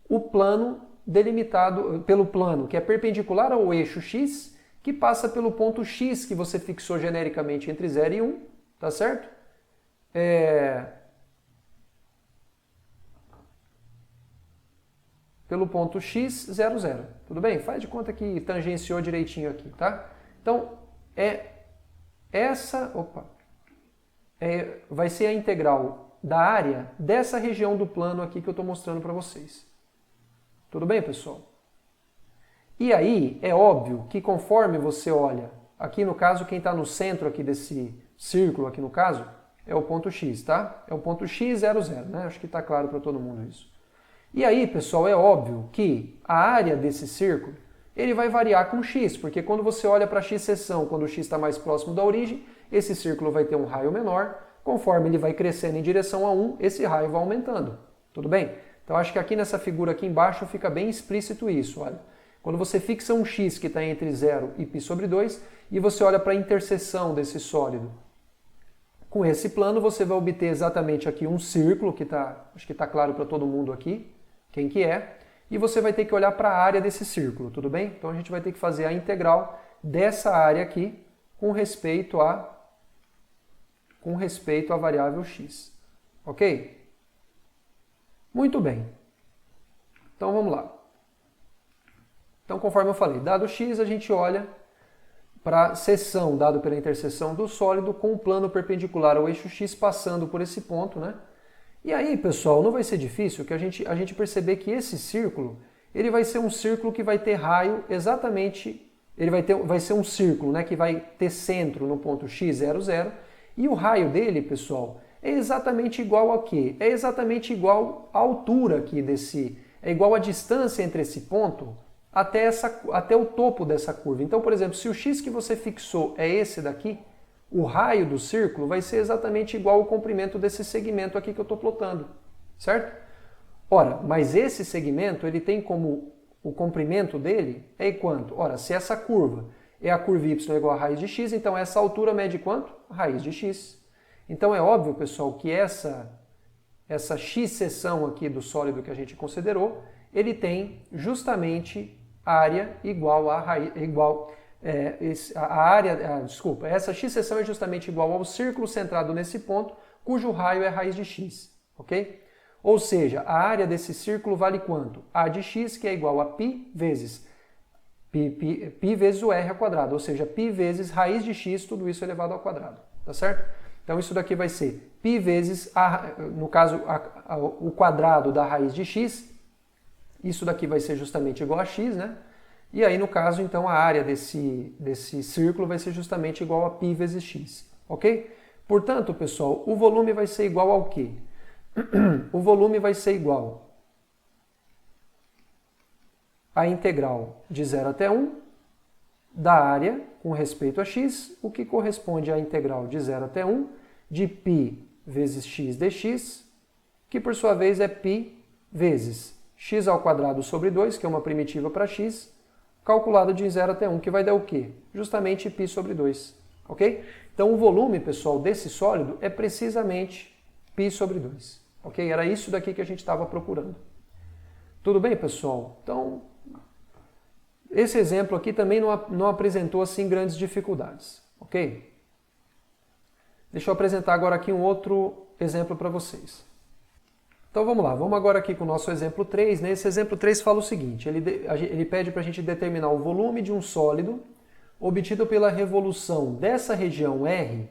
o plano delimitado pelo plano que é perpendicular ao eixo x, que passa pelo ponto x que você fixou genericamente entre 0 e 1, tá certo? Pelo ponto x, 0, 0. Tudo bem? Faz de conta que tangenciou direitinho aqui, tá? Então, vai ser a integral da área dessa região do plano aqui que eu estou mostrando para vocês. Tudo bem, pessoal? E aí, é óbvio que conforme você olha, aqui no caso, quem está no centro aqui desse círculo, aqui no caso, é o ponto x, tá? É o ponto x, 0, 0, né? Acho que está claro para todo mundo isso. E aí, pessoal, é óbvio que a área desse círculo, ele vai variar com x, porque quando você olha para a x seção, quando o x está mais próximo da origem, esse círculo vai ter um raio menor, conforme ele vai crescendo em direção a 1, esse raio vai aumentando, tudo bem? Então acho que aqui nessa figura aqui embaixo fica bem explícito isso, olha. Quando você fixa um x que está entre 0 e π sobre 2, e você olha para a interseção desse sólido com esse plano, você vai obter exatamente aqui um círculo, acho que está claro para todo mundo aqui, quem que é, e você vai ter que olhar para a área desse círculo, tudo bem? Então a gente vai ter que fazer a integral dessa área aqui com respeito à variável x, ok? Muito bem. Então vamos lá. Então, conforme eu falei, dado x, a gente olha para a seção dado pela interseção do sólido com o plano perpendicular ao eixo x passando por esse ponto, né? E aí, pessoal, não vai ser difícil que a gente perceber que esse círculo, ele vai ser um círculo que vai ter raio exatamente, vai ser um círculo, né, que vai ter centro no ponto x, 0, 0, e o raio dele, pessoal, é exatamente igual a quê? É exatamente igual à altura aqui é igual a distância entre esse ponto até o topo dessa curva. Então, por exemplo, se o x que você fixou é esse daqui, o raio do círculo vai ser exatamente igual ao comprimento desse segmento aqui que eu estou plotando, certo? Ora, mas esse segmento, ele tem como o comprimento dele é quanto? Ora, se essa curva é a curva y igual a raiz de x, então essa altura mede quanto? Raiz de x. Então é óbvio, pessoal, que essa x seção aqui do sólido que a gente considerou, ele tem justamente área igual a raiz, essa x seção é justamente igual ao círculo centrado nesse ponto, cujo raio é raiz de x, ok? Ou seja, a área desse círculo vale quanto? A de x, que é igual a π vezes o r ao quadrado, ou seja, π vezes raiz de x, tudo isso elevado ao quadrado, tá certo? Então isso daqui vai ser π vezes, no caso, o quadrado da raiz de x, isso daqui vai ser justamente igual a x, né? E aí, no caso, então, a área desse círculo vai ser justamente igual a π vezes x, ok? Portanto, pessoal, o volume vai ser igual ao quê? O volume vai ser igual à integral de 0 até 1 da área com respeito a x, o que corresponde à integral de 0 até 1 de π vezes x dx, que por sua vez é π vezes x ao quadrado sobre 2, que é uma primitiva para x, calculado de 0 até 1, que vai dar o quê? Justamente π sobre 2, ok? Então o volume, pessoal, desse sólido é precisamente π sobre 2, ok? Era isso daqui que a gente estava procurando. Tudo bem, pessoal? Então, esse exemplo aqui também não apresentou assim grandes dificuldades, ok? Deixa eu apresentar agora aqui um outro exemplo para vocês. Então vamos lá, vamos agora aqui com o nosso exemplo 3. Né? Esse exemplo 3 fala o seguinte, ele pede para a gente determinar o volume de um sólido obtido pela revolução dessa região R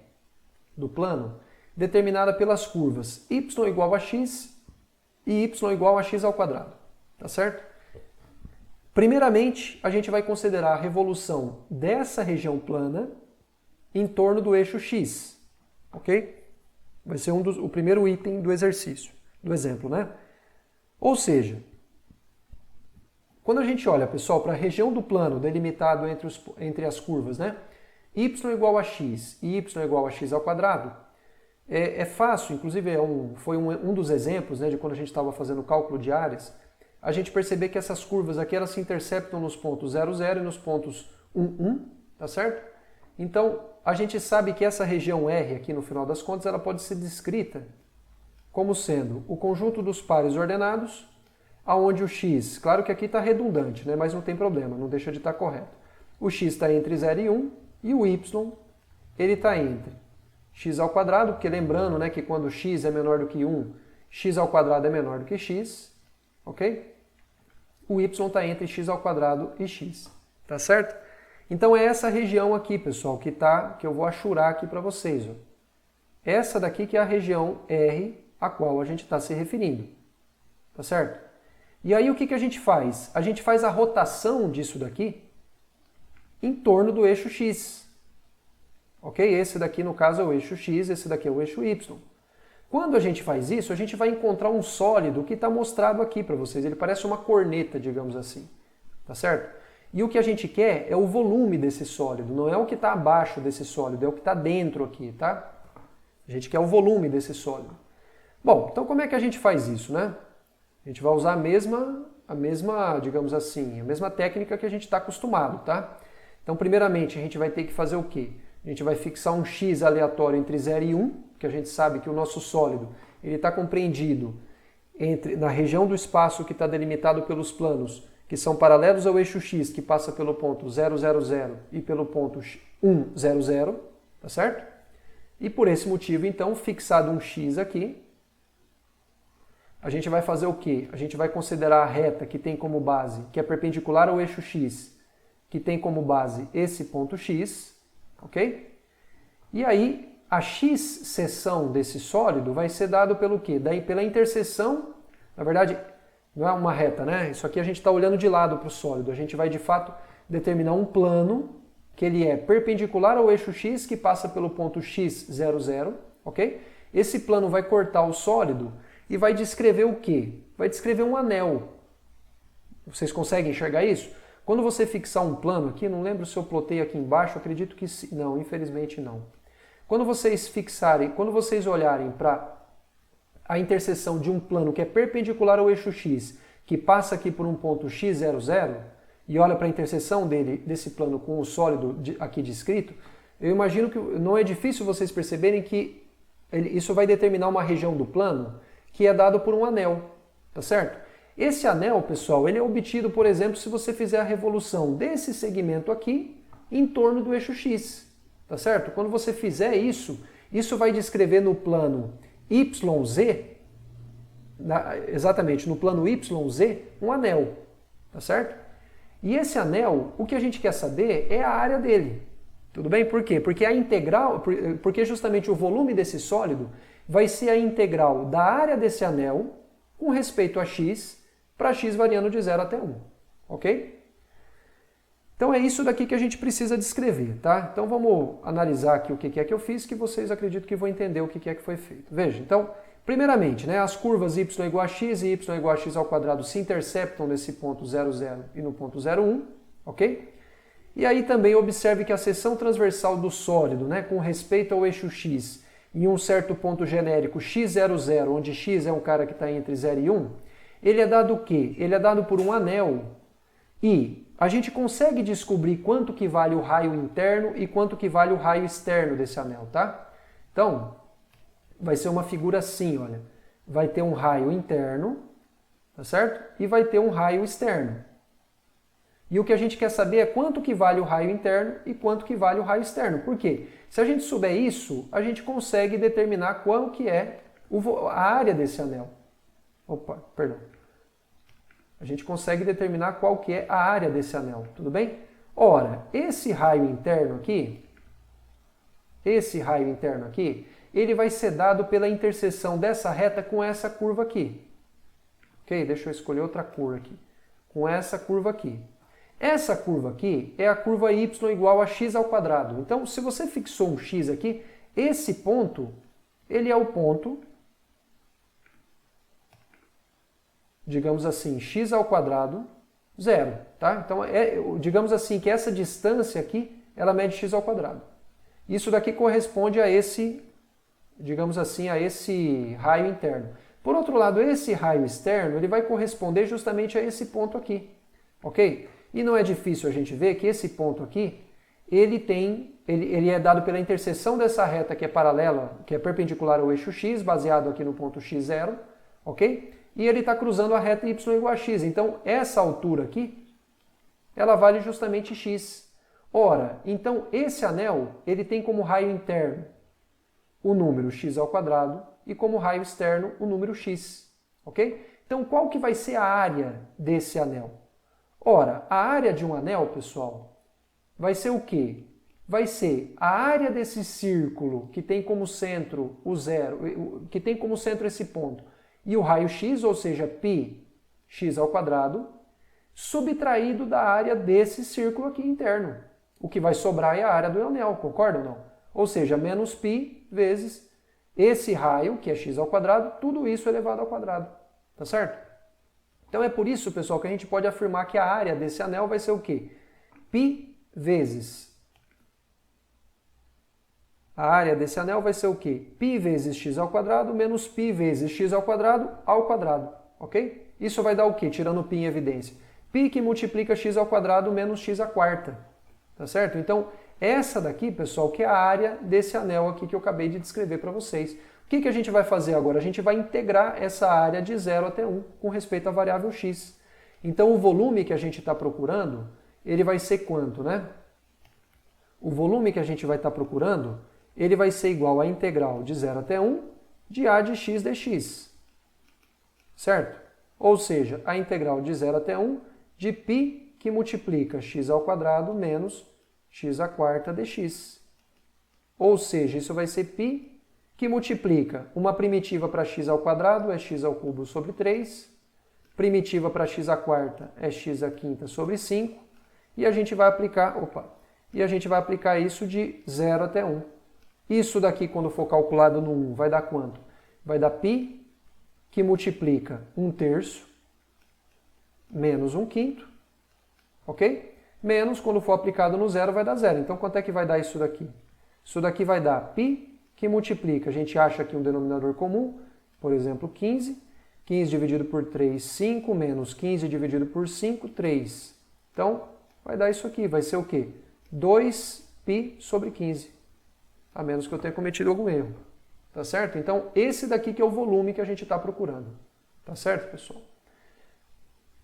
do plano, determinada pelas curvas y igual a x e y igual a x ao quadrado, tá certo? Primeiramente, a gente vai considerar a revolução dessa região plana em torno do eixo x, ok? Vai ser o primeiro item do exercício, do exemplo, né? Ou seja, quando a gente olha, pessoal, para a região do plano delimitado entre as curvas, né? Y igual a x e y igual a x ao quadrado, é fácil, inclusive foi um dos exemplos, né, de quando a gente estava fazendo o cálculo de áreas, a gente perceber que essas curvas aqui elas se interceptam nos pontos 0, 0 e nos pontos 1, 1, tá certo? Então, a gente sabe que essa região R aqui, no final das contas, ela pode ser descrita como sendo o conjunto dos pares ordenados, aonde o x, claro que aqui está redundante, né, mas não tem problema, não deixa de estar correto. O x está entre 0 e 1 e o y ele está entre x ao quadrado, porque lembrando, né, que quando x é menor do que 1, x ao quadrado é menor do que x, ok? O y está entre x ao quadrado e x, tá certo? Então é essa região aqui, pessoal, que eu vou achurar aqui para vocês. Ó. Essa daqui que é a região R a qual a gente está se referindo, tá certo? E aí o que a gente faz? A gente faz a rotação disso daqui em torno do eixo x, ok? Esse daqui, no caso, é o eixo x, esse daqui é o eixo y. Quando a gente faz isso, a gente vai encontrar um sólido que está mostrado aqui para vocês. Ele parece uma corneta, digamos assim, tá certo? E o que a gente quer é o volume desse sólido, não é o que está abaixo desse sólido, é o que está dentro aqui, tá? A gente quer o volume desse sólido. Bom, então como é que a gente faz isso, né? A gente vai usar a mesma, digamos assim, a mesma técnica que a gente está acostumado, tá? Então, primeiramente, a gente vai ter que fazer o quê? A gente vai fixar um x aleatório entre 0 e 1, que a gente sabe que o nosso sólido ele está compreendido na região do espaço que está delimitado pelos planos, que são paralelos ao eixo x, que passa pelo ponto 0, 0, 0 e pelo ponto 1, 0, 0, tá certo? E por esse motivo, então, fixado um x aqui, a gente vai fazer o quê? A gente vai considerar a reta que tem como base, que é perpendicular ao eixo x, que tem como base esse ponto x, ok? E aí, a x seção desse sólido vai ser dado pelo quê? Daí pela interseção, na verdade, não é uma reta, né? Isso aqui a gente está olhando de lado para o sólido. A gente vai, de fato, determinar um plano que ele é perpendicular ao eixo x, que passa pelo ponto x, 0, 0, ok? Esse plano vai cortar o sólido e vai descrever o quê? Vai descrever um anel. Vocês conseguem enxergar isso? Quando você fixar um plano aqui, não lembro se eu plotei aqui embaixo, acredito que sim. Não, infelizmente não. quando vocês fixarem, quando vocês olharem para a interseção de um plano que é perpendicular ao eixo x, que passa aqui por um ponto x00, e olha para a interseção desse plano com o sólido aqui descrito, eu imagino que não é difícil vocês perceberem que isso vai determinar uma região do plano que é dado por um anel, tá certo? Esse anel, pessoal, ele é obtido, por exemplo, se você fizer a revolução desse segmento aqui em torno do eixo x, tá certo? Quando você fizer isso, isso vai descrever no plano YZ, exatamente no plano YZ, um anel, tá certo? E esse anel, o que a gente quer saber é a área dele. Tudo bem? Por quê? Porque a integral, porque justamente o volume desse sólido vai ser a integral da área desse anel com respeito a x, para x variando de 0 até 1. Ok? Então é isso daqui que a gente precisa descrever, tá? Então vamos analisar aqui o que é que eu fiz, que vocês acreditam que vão entender o que é que foi feito. Veja, então, primeiramente, né, as curvas y igual a x e y igual a x ao quadrado se interceptam nesse ponto 0, 0 e no ponto 0, 1, ok? E aí também observe que a seção transversal do sólido, né, com respeito ao eixo x, em um certo ponto genérico x00, onde x é um cara que está entre 0 e 1, ele é dado o quê? Ele é dado por um anel e a gente consegue descobrir quanto que vale o raio interno e quanto que vale o raio externo desse anel, tá? Então, vai ser uma figura assim, olha. Vai ter um raio interno, tá certo? E vai ter um raio externo. E o que a gente quer saber é quanto que vale o raio interno e quanto que vale o raio externo. Por quê? Se a gente souber isso, a gente consegue determinar qual que é a área desse anel. Opa, perdão. A gente consegue determinar qual que é a área desse anel, tudo bem? Ora, esse raio interno aqui, ele vai ser dado pela interseção dessa reta com essa curva aqui. Ok? Deixa eu escolher outra cor aqui. Com essa curva aqui. Essa curva aqui é a curva y igual a x ao quadrado. Então, se você fixou um x aqui, esse ponto, ele é o ponto, digamos assim, x ao quadrado, 0. Tá? Então, digamos assim que essa distância aqui, ela mede x ao quadrado. Isso daqui corresponde a esse, digamos assim, a esse raio interno. Por outro lado, esse raio externo, ele vai corresponder justamente a esse ponto aqui. Ok? E não é difícil a gente ver que esse ponto aqui, ele é dado pela interseção dessa reta que é paralela, que é perpendicular ao eixo x, baseado aqui no ponto x0, ok? E ele está cruzando a reta y igual a x. Então, essa altura aqui, ela vale justamente x. Ora, então esse anel, ele tem como raio interno o número x ao quadrado e como raio externo o número x, ok? Então, qual que vai ser a área desse anel? Ora, a área de um anel, pessoal, vai ser o quê? Vai ser a área desse círculo que tem como centro o zero, que tem como centro esse ponto, e o raio x, ou seja, π x ao quadrado, subtraído da área desse círculo aqui interno. O que vai sobrar é a área do anel, concorda ou não? Ou seja, menos π vezes esse raio, que é x ao quadrado, tudo isso elevado ao quadrado. Tá certo? Então é por isso, pessoal, que a gente pode afirmar que a área desse anel vai ser o quê? Π vezes... A área desse anel vai ser o quê? Π vezes x ao quadrado menos π vezes x ao quadrado, ok? Isso vai dar o quê? Tirando o π em evidência. Π que multiplica x ao quadrado menos x à quarta. Tá certo? Então, essa daqui, pessoal, que é a área desse anel aqui que eu acabei de descrever para vocês. O que a gente vai fazer agora? A gente vai integrar essa área de 0 até 1 com respeito à variável x. Então, o volume que a gente está procurando, ele vai ser quanto, né? O volume que a gente vai estar procurando, ele vai ser igual à integral de 0 até 1 de a de x dx. Certo? Ou seja, a integral de 0 até 1 de π que multiplica x ao quadrado menos x à quarta dx. Ou seja, isso vai ser π que multiplica uma primitiva para x ao quadrado é x ao cubo sobre 3, primitiva para x à quarta é x à quinta sobre 5, e a gente vai aplicar, isso de 0 até 1. Isso daqui, quando for calculado no 1, vai dar quanto? Vai dar π que multiplica 1/3 menos 1/5, ok? Menos, quando for aplicado no 0, vai dar 0. Então, quanto é que vai dar isso daqui? Isso daqui vai dar π, que multiplica, a gente acha aqui um denominador comum, por exemplo, 15. 15 dividido por 3, 5, menos 15 dividido por 5, 3. Então, vai dar isso aqui, vai ser o quê? 2π sobre 15, a menos que eu tenha cometido algum erro. Tá certo? Então, esse daqui que é o volume que a gente está procurando. Tá certo, pessoal?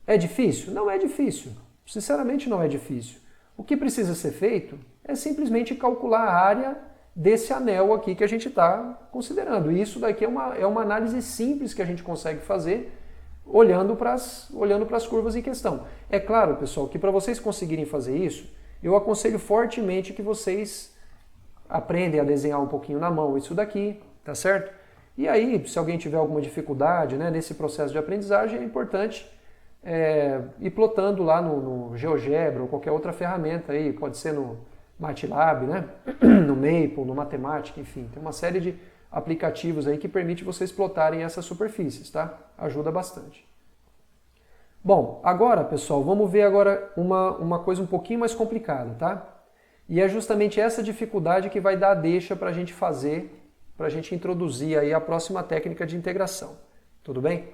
É difícil? Não é difícil. Sinceramente, não é difícil. O que precisa ser feito é simplesmente calcular a área desse anel aqui que a gente está considerando. E isso daqui é uma análise simples que a gente consegue fazer olhando para as curvas em questão. É claro, pessoal, que para vocês conseguirem fazer isso, eu aconselho fortemente que vocês aprendem a desenhar um pouquinho na mão isso daqui, tá certo? E aí, se alguém tiver alguma dificuldade, né, nesse processo de aprendizagem, é importante ir plotando lá no GeoGebra ou qualquer outra ferramenta aí, pode ser no MATLAB, né? No Maple, no Matemática, enfim. Tem uma série de aplicativos aí que permite vocês plotarem essas superfícies, tá? Ajuda bastante. Bom, agora, pessoal, vamos ver agora uma coisa um pouquinho mais complicada, tá? E é justamente essa dificuldade que vai dar a deixa para a gente fazer, para a gente introduzir aí a próxima técnica de integração. Tudo bem?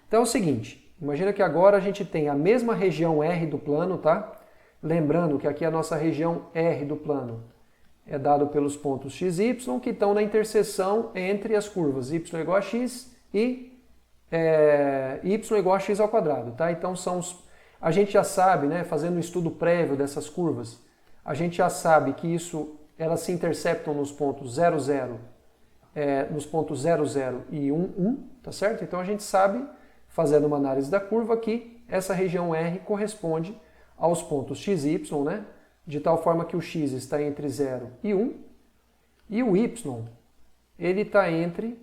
Então é o seguinte, imagina que agora a gente tem a mesma região R do plano, tá? Lembrando que aqui a nossa região R do plano é dado pelos pontos x e y que estão na interseção entre as curvas y igual a x e y igual a x ao quadrado. Tá? Então a gente já sabe, né, fazendo um estudo prévio dessas curvas, a gente já sabe que elas se interceptam nos pontos 0, 0, nos pontos 0, 0 e 1, 1, tá certo? Então a gente sabe, fazendo uma análise da curva, que essa região R corresponde aos pontos x e y, né? De tal forma que o x está entre 0 e 1, e o y ele está entre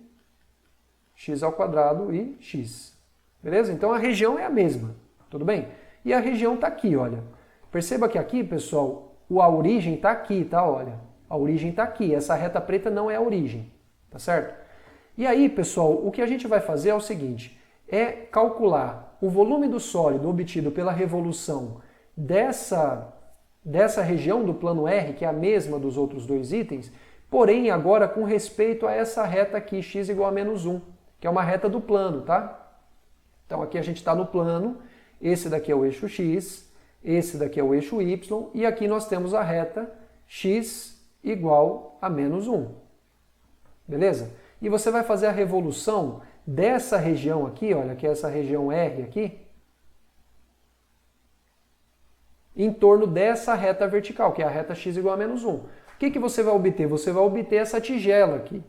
x ao quadrado e x. Beleza? Então a região é a mesma, tudo bem? E a região está aqui, olha. Perceba que aqui, pessoal, a origem está aqui, tá? Olha, a origem está aqui, essa reta preta não é a origem, tá certo? E aí, pessoal, o que a gente vai fazer é o seguinte, é calcular o volume do sólido obtido pela revolução dessa região do plano R, que é a mesma dos outros dois itens, porém agora com respeito a essa reta aqui, x igual a menos 1, que é uma reta do plano, tá? Então aqui a gente está no plano, esse daqui é o eixo x, esse daqui é o eixo y, e aqui nós temos a reta x igual a menos 1. Beleza? E você vai fazer a revolução dessa região aqui, olha, que é essa região R aqui, em torno dessa reta vertical, que é a reta x igual a menos 1. O que você vai obter? Você vai obter essa tigela aqui,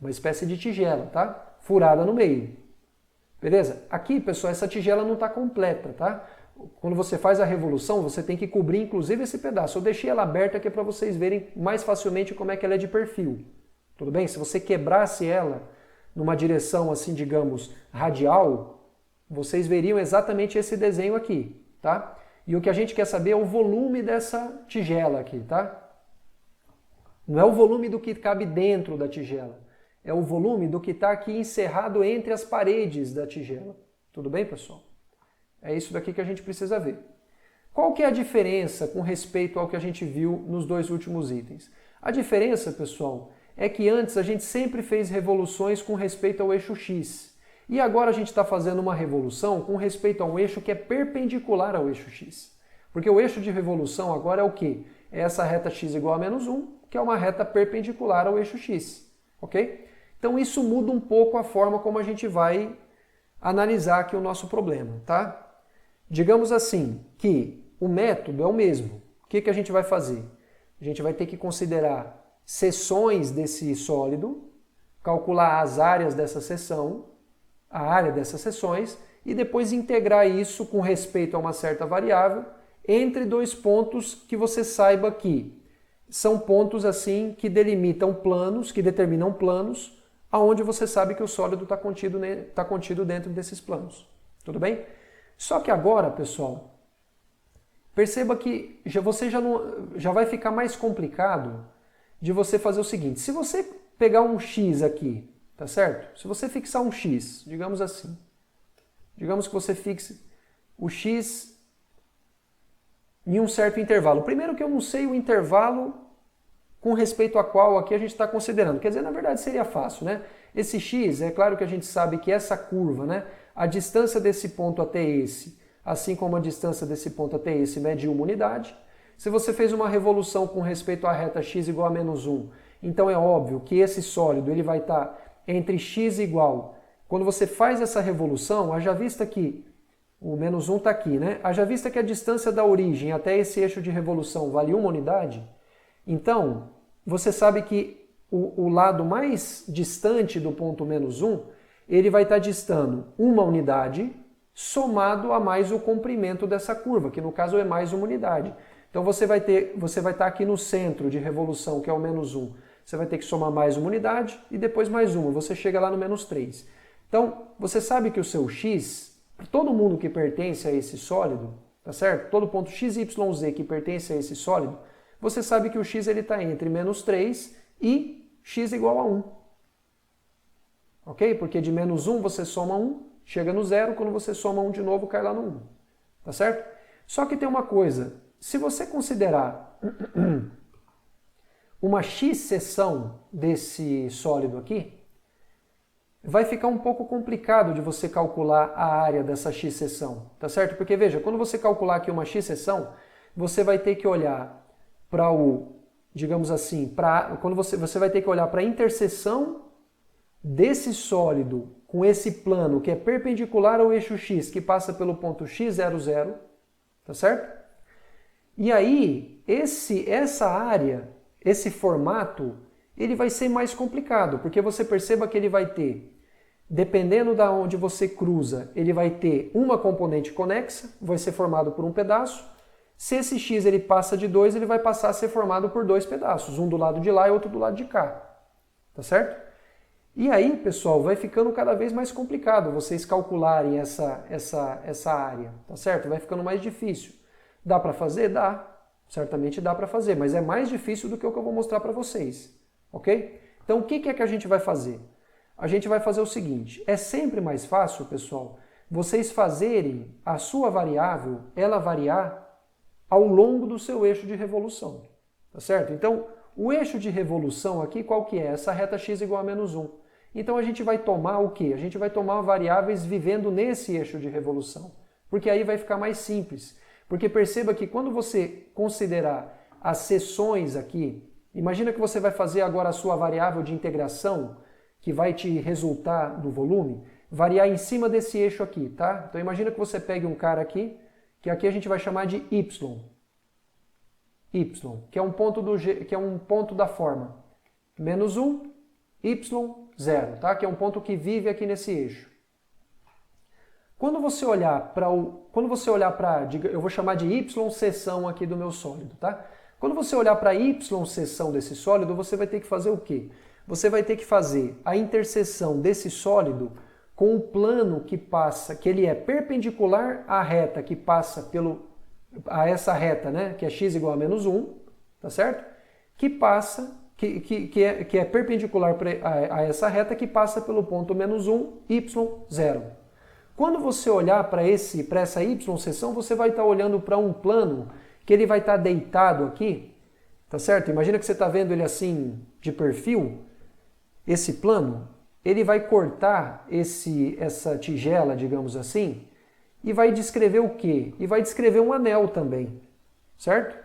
uma espécie de tigela, tá? Furada no meio. Beleza? Aqui, pessoal, essa tigela não está completa, tá? Quando você faz a revolução, você tem que cobrir inclusive esse pedaço. Eu deixei ela aberta aqui para vocês verem mais facilmente como é que ela é de perfil. Tudo bem? Se você quebrasse ela numa direção, assim, digamos, radial, vocês veriam exatamente esse desenho aqui, tá? E o que a gente quer saber é o volume dessa tigela aqui, tá? Não é o volume do que cabe dentro da tigela, é o volume do que está aqui encerrado entre as paredes da tigela. Tudo bem, pessoal? É isso daqui que a gente precisa ver. Qual que é a diferença com respeito ao que a gente viu nos dois últimos itens? A diferença, pessoal, é que antes a gente sempre fez revoluções com respeito ao eixo x. E agora a gente está fazendo uma revolução com respeito a um eixo que é perpendicular ao eixo x. Porque o eixo de revolução agora é o quê? É essa reta x igual a menos 1, que é uma reta perpendicular ao eixo x. Ok? Então isso muda um pouco a forma como a gente vai analisar aqui o nosso problema, tá? Digamos assim, que o método é o mesmo. O que a gente vai fazer? A gente vai ter que considerar seções desse sólido, calcular as áreas dessa seção, a área dessas seções, e depois integrar isso com respeito a uma certa variável entre dois pontos que você saiba que são pontos assim que delimitam planos, que determinam planos, aonde você sabe que o sólido está contido dentro desses planos. Tudo bem? Só que agora, pessoal, perceba que você já vai ficar mais complicado de você fazer o seguinte. Se você pegar um x aqui, tá certo? Se você fixar um x, digamos assim, digamos que você fixe o x em um certo intervalo. Primeiro que eu não sei o intervalo com respeito a qual aqui a gente está considerando. Quer dizer, na verdade seria fácil, né? Esse x, é claro que a gente sabe que essa curva, né, a distância desse ponto até esse, assim como a distância desse ponto até esse, mede uma unidade. Se você fez uma revolução com respeito à reta x igual a menos 1, então é óbvio que esse sólido ele vai estar entre x igual. Quando você faz essa revolução, haja vista que o menos 1 está aqui, né? Haja vista que a distância da origem até esse eixo de revolução vale uma unidade, então você sabe que o lado mais distante do ponto menos 1, ele vai estar distando uma unidade somado a mais o comprimento dessa curva, que no caso é mais uma unidade. Então você vai estar aqui no centro de revolução, que é o menos 1. Você vai ter que somar mais uma unidade e depois mais uma. Você chega lá no menos 3. Então, você sabe que o seu x, todo mundo que pertence a esse sólido, tá certo? Todo ponto x, y, z que pertence a esse sólido, você sabe que o x está entre menos 3 e x igual a 1. Ok? Porque de menos 1 você soma 1, chega no 0, quando você soma 1 de novo, cai lá no 1. Tá certo? Só que tem uma coisa, se você considerar uma x seção desse sólido aqui, vai ficar um pouco complicado de você calcular a área dessa x seção, tá certo? Porque veja, quando você calcular aqui uma x seção, você vai ter que olhar para digamos assim, quando você vai ter que olhar para a interseção desse sólido com esse plano que é perpendicular ao eixo x, que passa pelo ponto x00, tá certo? E aí, essa área, esse formato, ele vai ser mais complicado, porque você perceba que ele vai ter, dependendo da onde você cruza, ele vai ter uma componente conexa, vai ser formado por um pedaço. Se esse x ele passa de 2, ele vai passar a ser formado por dois pedaços, um do lado de lá e outro do lado de cá. Tá certo? E aí, pessoal, vai ficando cada vez mais complicado vocês calcularem essa área, tá certo? Vai ficando mais difícil. Dá para fazer? Dá. Certamente dá para fazer, mas é mais difícil do que o que eu vou mostrar para vocês. Ok? Então, o que é que a gente vai fazer? A gente vai fazer o seguinte, é sempre mais fácil, pessoal, vocês fazerem a sua variável, ela variar ao longo do seu eixo de revolução, tá certo? Então, o eixo de revolução aqui, qual que é? Essa reta x igual a menos 1. Então, a gente vai tomar o quê? A gente vai tomar variáveis vivendo nesse eixo de revolução, porque aí vai ficar mais simples. Porque perceba que quando você considerar as seções aqui, imagina que você vai fazer agora a sua variável de integração, que vai te resultar do volume, variar em cima desse eixo aqui, tá? Então, imagina que você pegue um cara aqui, que aqui a gente vai chamar de y, que é um ponto da forma menos 1, y, 0, tá? Que é um ponto que vive aqui nesse eixo. Quando você olhar para eu vou chamar de y seção aqui do meu sólido, tá? Quando você olhar para a y seção desse sólido, você vai ter que fazer o quê? Você vai ter que fazer a interseção desse sólido com o plano que ele é perpendicular à reta que passa a essa reta, né, que é x igual a menos 1, tá certo? Que é perpendicular a essa reta que passa pelo ponto menos 1, y, 0. Quando você olhar para essa y seção, você vai estar olhando para um plano que ele vai estar deitado aqui, tá certo? Imagina que você está vendo ele assim de perfil, esse plano, ele vai cortar essa tigela, digamos assim, e vai descrever o quê? E vai descrever um anel também, certo?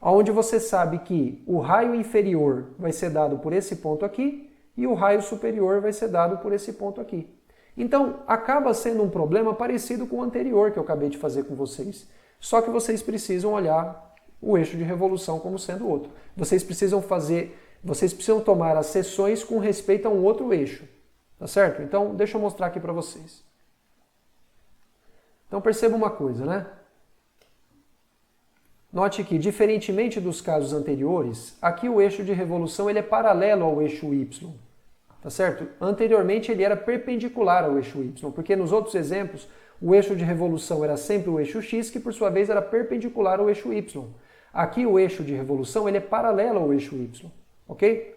Onde você sabe que o raio inferior vai ser dado por esse ponto aqui e o raio superior vai ser dado por esse ponto aqui. Então, acaba sendo um problema parecido com o anterior que eu acabei de fazer com vocês. Só que vocês precisam olhar o eixo de revolução como sendo outro. Vocês precisam tomar as seções com respeito a um outro eixo. Tá certo? Então, deixa eu mostrar aqui para vocês. Então, perceba uma coisa, né? Note que, diferentemente dos casos anteriores, aqui o eixo de revolução ele é paralelo ao eixo y. Tá certo? Anteriormente ele era perpendicular ao eixo y, porque nos outros exemplos o eixo de revolução era sempre o eixo x, que por sua vez era perpendicular ao eixo y. Aqui o eixo de revolução ele é paralelo ao eixo y, ok?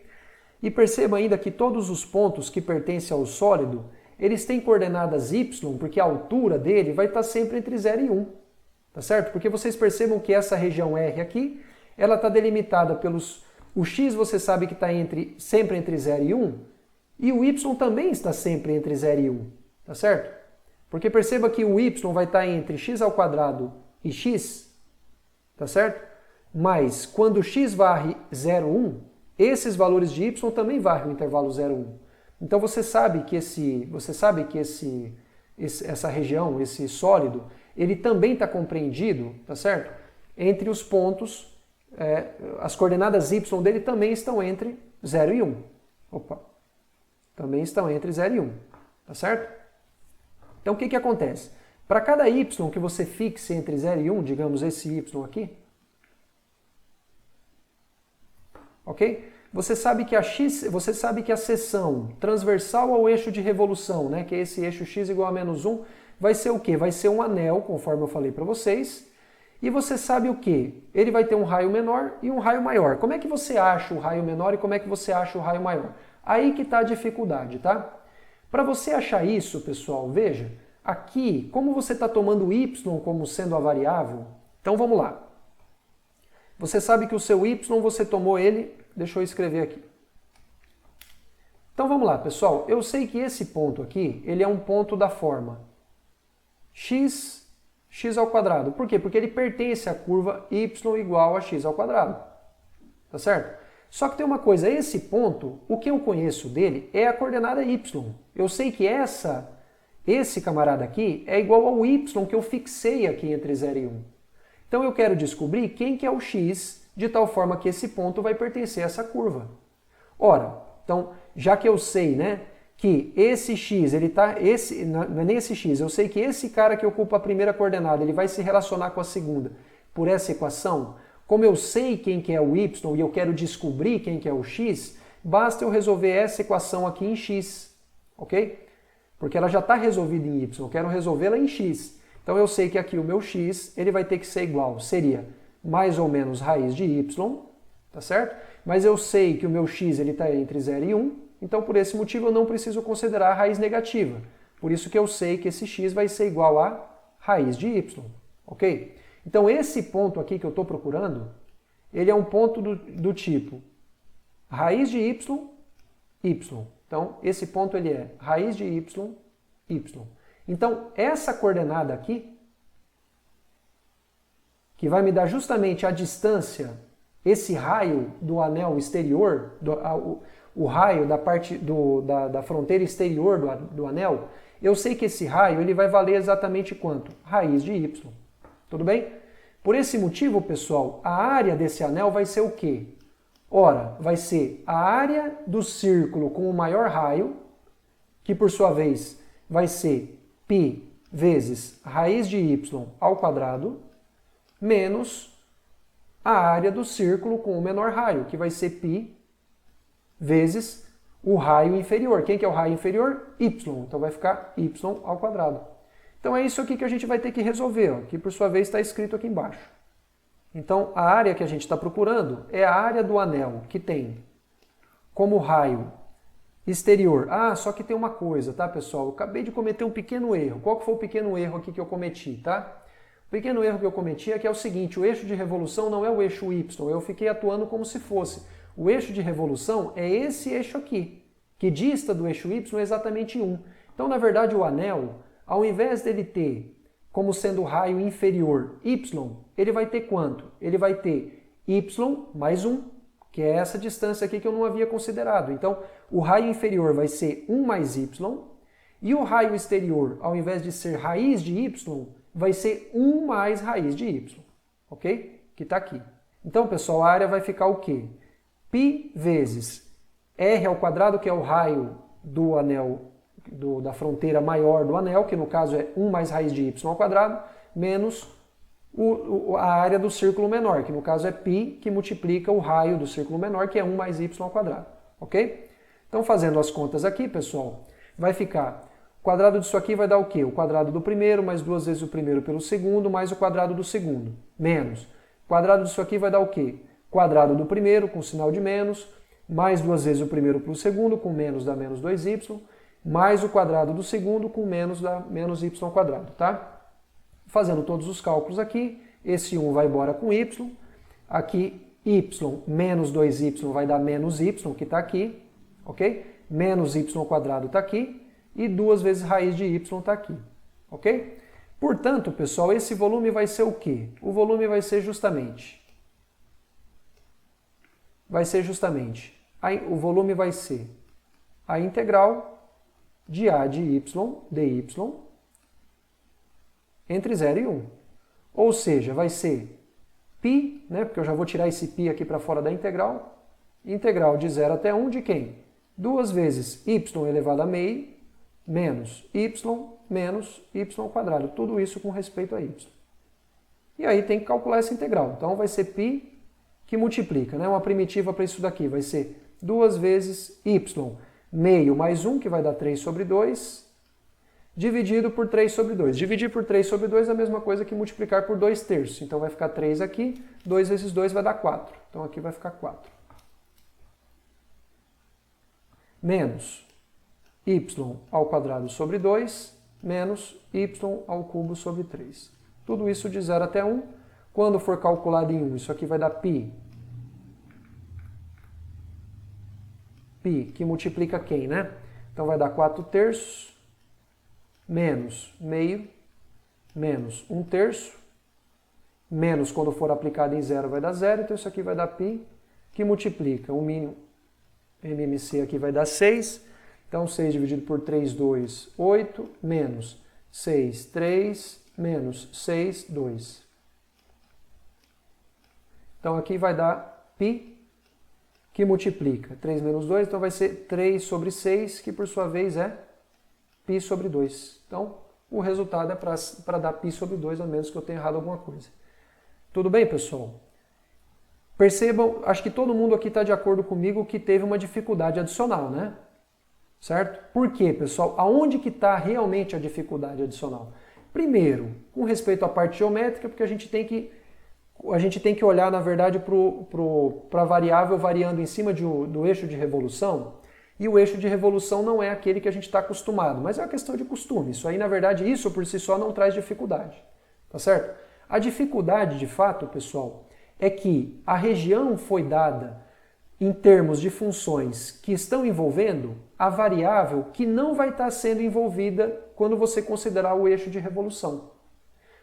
E perceba ainda que todos os pontos que pertencem ao sólido, eles têm coordenadas y, porque a altura dele vai estar sempre entre 0 e 1, tá certo? Porque vocês percebam que essa região R aqui, ela está delimitada pelos O x você sabe que está sempre entre 0 e 1, e o y também está sempre entre 0 e 1, tá certo? Porque perceba que o y vai estar entre x ao quadrado e x, tá certo? Mas quando x varre 0, 1, esses valores de y também varrem o intervalo 0, 1. Então você sabe que essa região, esse sólido, ele também está compreendido, tá certo? Entre os pontos, as coordenadas y dele também estão entre 0 e 1. Opa! Também estão entre 0 e 1, tá certo? Então o que acontece? Para cada y que você fixe entre 0 e 1, digamos esse y aqui, ok? Você sabe que a seção transversal ao eixo de revolução, né, que é esse eixo x igual a menos 1, vai ser o quê? Vai ser um anel, conforme eu falei para vocês. E você sabe o quê? Ele vai ter um raio menor e um raio maior. Como é que você acha o raio menor e como é que você acha o raio maior? Aí que está a dificuldade, tá? Para você achar isso, pessoal, veja, aqui, como você está tomando y como sendo a variável, então vamos lá. Você sabe que o seu y, você tomou ele, deixa eu escrever aqui. Então vamos lá, pessoal, eu sei que esse ponto aqui, ele é um ponto da forma x ao quadrado. Por quê? Porque ele pertence à curva y igual a x ao quadrado. Tá certo? Só que tem uma coisa, esse ponto, o que eu conheço dele é a coordenada y. Eu sei que esse camarada aqui é igual ao y que eu fixei aqui entre 0 e 1. Então eu quero descobrir quem que é o x, de tal forma que esse ponto vai pertencer a essa curva. Ora, então, já que eu sei, né, que esse x, não é nem esse x, eu sei que esse cara que ocupa a primeira coordenada, ele vai se relacionar com a segunda por essa equação. Como eu sei quem que é o y e eu quero descobrir quem que é o x, basta eu resolver essa equação aqui em x, ok? Porque ela já está resolvida em y, eu quero resolvê-la em x. Então eu sei que aqui o meu x, ele vai ter que ser igual, seria mais ou menos raiz de y, tá certo? Mas eu sei que o meu x está entre 0 e 1, então por esse motivo eu não preciso considerar a raiz negativa. Por isso que eu sei que esse x vai ser igual a raiz de y, ok? Então esse ponto aqui que eu estou procurando, ele é um ponto do tipo raiz de y, y. Então esse ponto ele é raiz de y, y. Então essa coordenada aqui, que vai me dar justamente a distância, esse raio do anel exterior, o raio da parte da fronteira exterior do anel, eu sei que esse raio ele vai valer exatamente quanto? Raiz de y. Tudo bem? Por esse motivo, pessoal, a área desse anel vai ser o quê? Ora, vai ser a área do círculo com o maior raio, que por sua vez vai ser π vezes raiz de y ao quadrado, menos a área do círculo com o menor raio, que vai ser π vezes o raio inferior. Quem que é o raio inferior? Y. Então vai ficar y ao quadrado. Então é isso aqui que a gente vai ter que resolver, ó, que por sua vez está escrito aqui embaixo. Então a área que a gente está procurando é a área do anel que tem como raio exterior. Ah, só que tem uma coisa, tá, pessoal? Eu acabei de cometer um pequeno erro. Qual que foi o pequeno erro aqui que eu cometi, tá? O pequeno erro que eu cometi é que é o seguinte, o eixo de revolução não é o eixo Y, eu fiquei atuando como se fosse. O eixo de revolução é esse eixo aqui, que dista do eixo Y exatamente 1. Então, na verdade, o anel, ao invés dele ter como sendo o raio inferior Y, ele vai ter quanto? Ele vai ter Y mais 1, que é essa distância aqui que eu não havia considerado. Então, o raio inferior vai ser 1 mais Y, e o raio exterior, ao invés de ser raiz de Y, vai ser 1 mais raiz de y, ok? Que está aqui. Então, pessoal, a área vai ficar o quê? π vezes r ao quadrado, que é o raio do anel, da fronteira maior do anel, que no caso é 1 mais raiz de y ao quadrado, menos a área do círculo menor, que no caso é π, que multiplica o raio do círculo menor, que é 1 mais y ao quadrado, ok? Então, fazendo as contas aqui, pessoal, vai ficar... O quadrado disso aqui vai dar o quê? O quadrado do primeiro, mais 2 vezes o primeiro pelo segundo, mais o quadrado do segundo, menos. O quadrado disso aqui vai dar o quê? Quadrado do primeiro, com sinal de menos, mais 2 vezes o primeiro pelo segundo, com menos dá menos 2y, mais o quadrado do segundo, com menos dá menos y ao quadrado, tá? Fazendo todos os cálculos aqui, esse 1 vai embora com y, aqui y menos 2y vai dar menos y, que está aqui, ok? Menos y quadrado está aqui, e 2 vezes raiz de y está aqui, ok? Portanto, pessoal, esse volume vai ser o quê? O volume vai ser justamente... o volume vai ser a integral de a de y dy entre 0 e 1. Ou seja, vai ser π, né, porque eu já vou tirar esse π aqui para fora da integral de 0 até 1 de quem? 2 vezes y elevado a meio menos y quadrado. Tudo isso com respeito a y. E aí tem que calcular essa integral. Então vai ser π que multiplica, né? Uma primitiva para isso daqui vai ser 2 vezes y meio mais 1, que vai dar 3 sobre 2, dividido por 3 sobre 2. Dividir por 3 sobre 2 é a mesma coisa que multiplicar por 2 terços. Então vai ficar 3 aqui, 2 vezes 2 vai dar 4. Então aqui vai ficar 4. Menos y ao quadrado sobre 2, menos y ao cubo sobre 3. Tudo isso de 0 até 1. Quando for calculado em 1, isso aqui vai dar π. Π, que multiplica quem, né? Então vai dar 4 terços, menos meio, menos 1 terço, menos quando for aplicado em 0 vai dar 0, então isso aqui vai dar π, que multiplica o mínimo MMC aqui vai dar 6, então 6 dividido por 3, 2, 8, menos 6, 3, menos 6, 2. Então aqui vai dar π, que multiplica 3 menos 2, então vai ser 3 sobre 6, que por sua vez é π sobre 2. Então o resultado é para dar π sobre 2, a menos que eu tenha errado alguma coisa. Tudo bem, pessoal? Percebam, acho que todo mundo aqui está de acordo comigo que teve uma dificuldade adicional, né? Certo? Por quê, pessoal? Aonde que está realmente a dificuldade adicional? Primeiro, com respeito à parte geométrica, porque a gente tem que olhar, na verdade, para a variável variando em cima do eixo de revolução, e o eixo de revolução não é aquele que a gente está acostumado, mas é uma questão de costume. Isso aí, na verdade, isso por si só não traz dificuldade, tá certo? A dificuldade, de fato, pessoal, é que a região foi dada em termos de funções que estão envolvendo a variável que não vai estar sendo envolvida quando você considerar o eixo de revolução.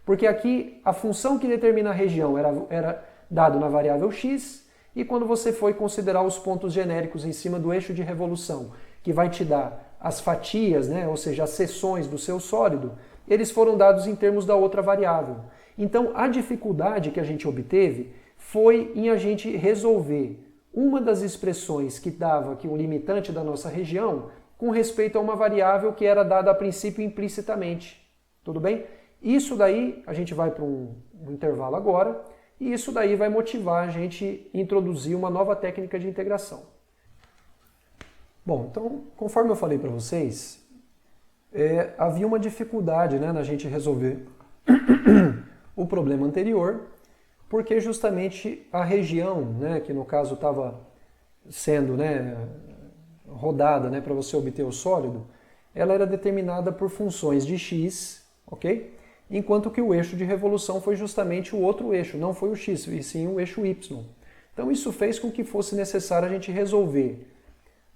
Porque aqui a função que determina a região era dado na variável x, e quando você foi considerar os pontos genéricos em cima do eixo de revolução, que vai te dar as fatias, né, ou seja, as seções do seu sólido, eles foram dados em termos da outra variável. Então a dificuldade que a gente obteve foi em a gente resolver uma das expressões que dava aqui um limitante da nossa região com respeito a uma variável que era dada a princípio implicitamente. Tudo bem? Isso daí, a gente vai para um intervalo agora, e isso daí vai motivar a gente a introduzir uma nova técnica de integração. Bom, então, conforme eu falei para vocês, havia uma dificuldade, né, na gente resolver o problema anterior, porque justamente a região, né, que no caso estava sendo, né, rodada, né, para você obter o sólido, ela era determinada por funções de x, ok? Enquanto que o eixo de revolução foi justamente o outro eixo, não foi o x, e sim o eixo y. Então isso fez com que fosse necessário a gente resolver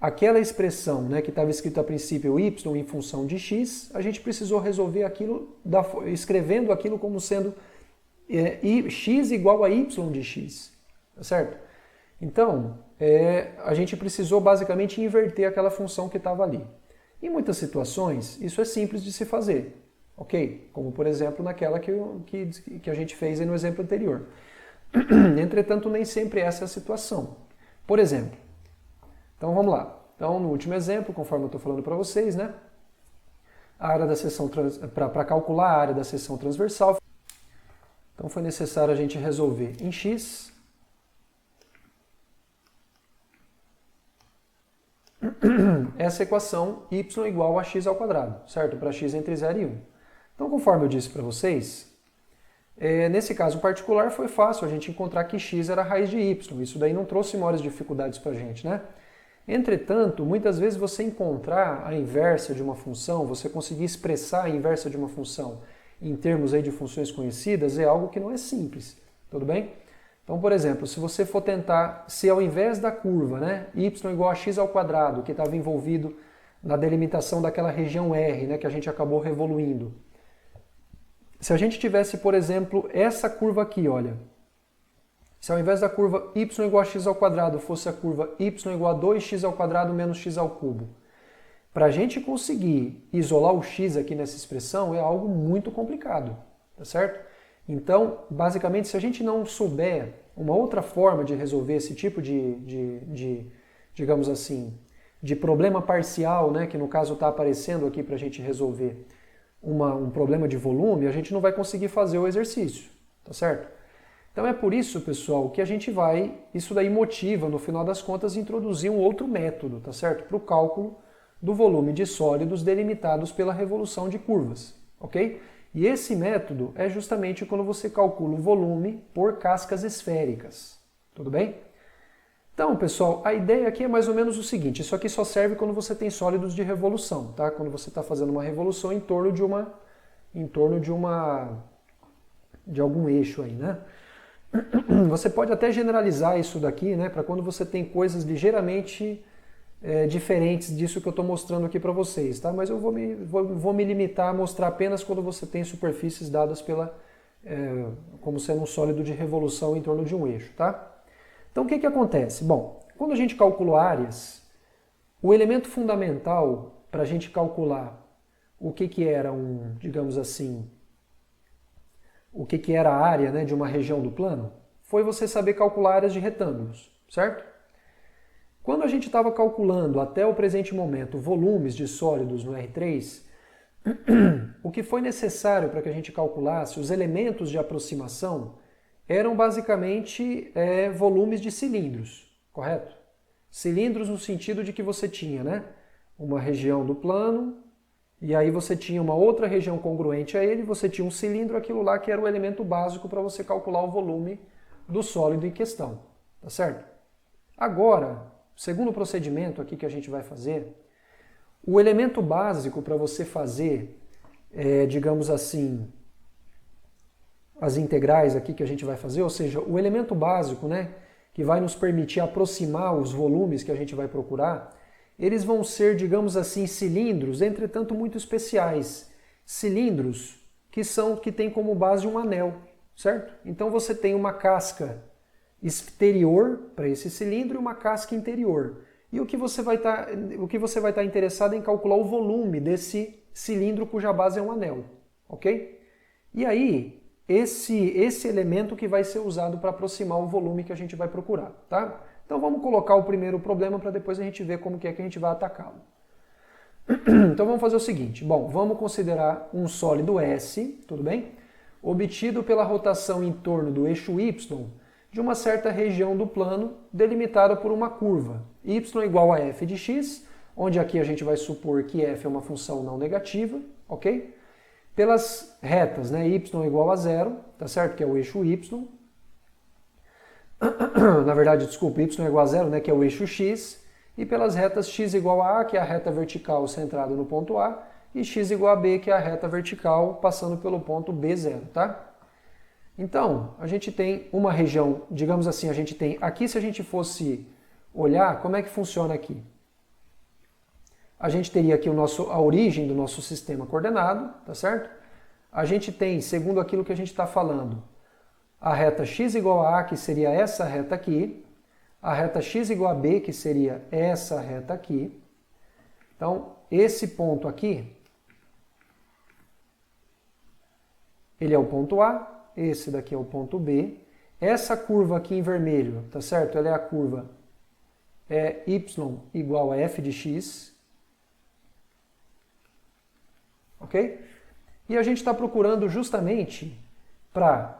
aquela expressão, né, que estava escrita a princípio y em função de x, a gente precisou resolver aquilo escrevendo aquilo como sendo x igual a y de x, tá certo? Então, a gente precisou basicamente inverter aquela função que estava ali. Em muitas situações, isso é simples de se fazer, ok? Como, por exemplo, naquela que a gente fez aí no exemplo anterior. Entretanto, nem sempre essa é a situação. Por exemplo, então vamos lá. Então, no último exemplo, conforme eu estou falando para vocês, né? A área da seção para calcular a área da seção transversal, então foi necessário a gente resolver em x essa equação y igual a x ao quadrado, certo? Para x entre 0 e 1. Então, conforme eu disse para vocês, nesse caso particular foi fácil a gente encontrar que x era a raiz de y. Isso daí não trouxe maiores dificuldades para a gente, né? Entretanto, muitas vezes você encontrar a inversa de uma função, você conseguir expressar a inversa de uma função em termos aí de funções conhecidas, é algo que não é simples, tudo bem? Então, por exemplo, se você for tentar, se ao invés da curva, né, y igual a x ao quadrado, que estava envolvido na delimitação daquela região R, né, que a gente acabou revoluindo, se a gente tivesse, por exemplo, essa curva aqui, olha, se ao invés da curva y igual a x ao quadrado fosse a curva y igual a 2x ao quadrado menos x ao cubo, para a gente conseguir isolar o x aqui nessa expressão é algo muito complicado, tá certo? Então, basicamente, se a gente não souber uma outra forma de resolver esse tipo digamos assim, de problema parcial, né, que no caso está aparecendo aqui para a gente resolver um problema de volume, a gente não vai conseguir fazer o exercício, tá certo? Então é por isso, pessoal, que a gente vai, isso daí motiva, no final das contas, introduzir um outro método, tá certo? Para o cálculo do volume de sólidos delimitados pela revolução de curvas, ok? E esse método é justamente quando você calcula o volume por cascas esféricas, tudo bem? Então, pessoal, a ideia aqui é mais ou menos o seguinte, isso aqui só serve quando você tem sólidos de revolução, tá? Quando você está fazendo uma revolução em torno de algum eixo aí, né? Você pode até generalizar isso daqui, né, para quando você tem coisas ligeiramente diferentes disso que eu estou mostrando aqui para vocês, tá? Mas eu vou me limitar a mostrar apenas quando você tem superfícies dadas como sendo um sólido de revolução em torno de um eixo, tá? Então o que acontece? Bom, quando a gente calcula áreas, o elemento fundamental para a gente calcular o que era digamos assim, o que era a área, né, de uma região do plano, foi você saber calcular áreas de retângulos, certo? Quando a gente estava calculando até o presente momento volumes de sólidos no R3, o que foi necessário para que a gente calculasse os elementos de aproximação eram basicamente volumes de cilindros, correto? Cilindros no sentido de que você tinha, né, uma região do plano, e aí você tinha uma outra região congruente a ele, você tinha um cilindro, aquilo lá que era o elemento básico para você calcular o volume do sólido em questão, tá certo? Agora, segundo o procedimento aqui que a gente vai fazer, o elemento básico para você fazer, digamos assim, as integrais aqui que a gente vai fazer, ou seja, o elemento básico, né, que vai nos permitir aproximar os volumes que a gente vai procurar, eles vão ser, digamos assim, cilindros, entretanto muito especiais. Cilindros que têm como base um anel, certo? Então você tem uma casca exterior para esse cilindro e uma casca interior. E o que você vai estar interessado em calcular o volume desse cilindro cuja base é um anel, ok? E aí, esse elemento que vai ser usado para aproximar o volume que a gente vai procurar, tá? Então vamos colocar o primeiro problema para depois a gente ver como que a gente vai atacá-lo. Então vamos fazer o seguinte, bom, vamos considerar um sólido S, tudo bem? Obtido pela rotação em torno do eixo Y de uma certa região do plano delimitada por uma curva, y igual a f de x, onde aqui a gente vai supor que f é uma função não negativa, ok? Pelas retas, né, y igual a zero, tá certo? Que é o eixo y. Na verdade, desculpa, y igual a zero, né, que é o eixo x, e pelas retas x igual a A, que é a reta vertical centrada no ponto A, e x igual a B, que é a reta vertical passando pelo ponto B0, tá? Então, a gente tem uma região, digamos assim, a gente tem aqui, se a gente fosse olhar, como é que funciona aqui? A gente teria aqui a origem do nosso sistema coordenado, tá certo? A gente tem, segundo aquilo que a gente está falando, a reta x igual a A, que seria essa reta aqui, a reta x igual a B, que seria essa reta aqui. Então, esse ponto aqui, ele é o ponto A, esse daqui é o ponto B. Essa curva aqui em vermelho, tá certo? Ela é a curva y igual a f de x. Ok? E a gente está procurando justamente para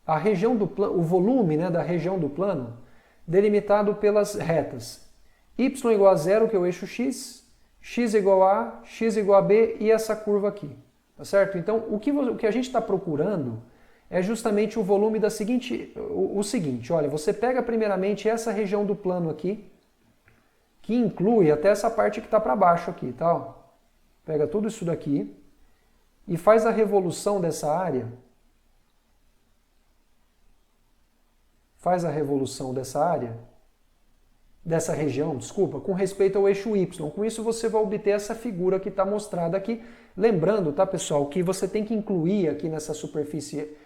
a região do plano, o volume, né, da região do plano, delimitado pelas retas y igual a zero, que é o eixo x, x igual a A, x igual a B e essa curva aqui. Tá certo? Então, o que a gente está procurando é justamente o volume da seguinte, o seguinte, olha, você pega primeiramente essa região do plano aqui, que inclui até essa parte que está para baixo aqui, tá? Ó. Pega tudo isso daqui e faz a revolução dessa área faz a revolução dessa área, dessa região, desculpa, com respeito ao eixo Y. Com isso você vai obter essa figura que está mostrada aqui. Lembrando, tá, pessoal, que você tem que incluir aqui nessa superfície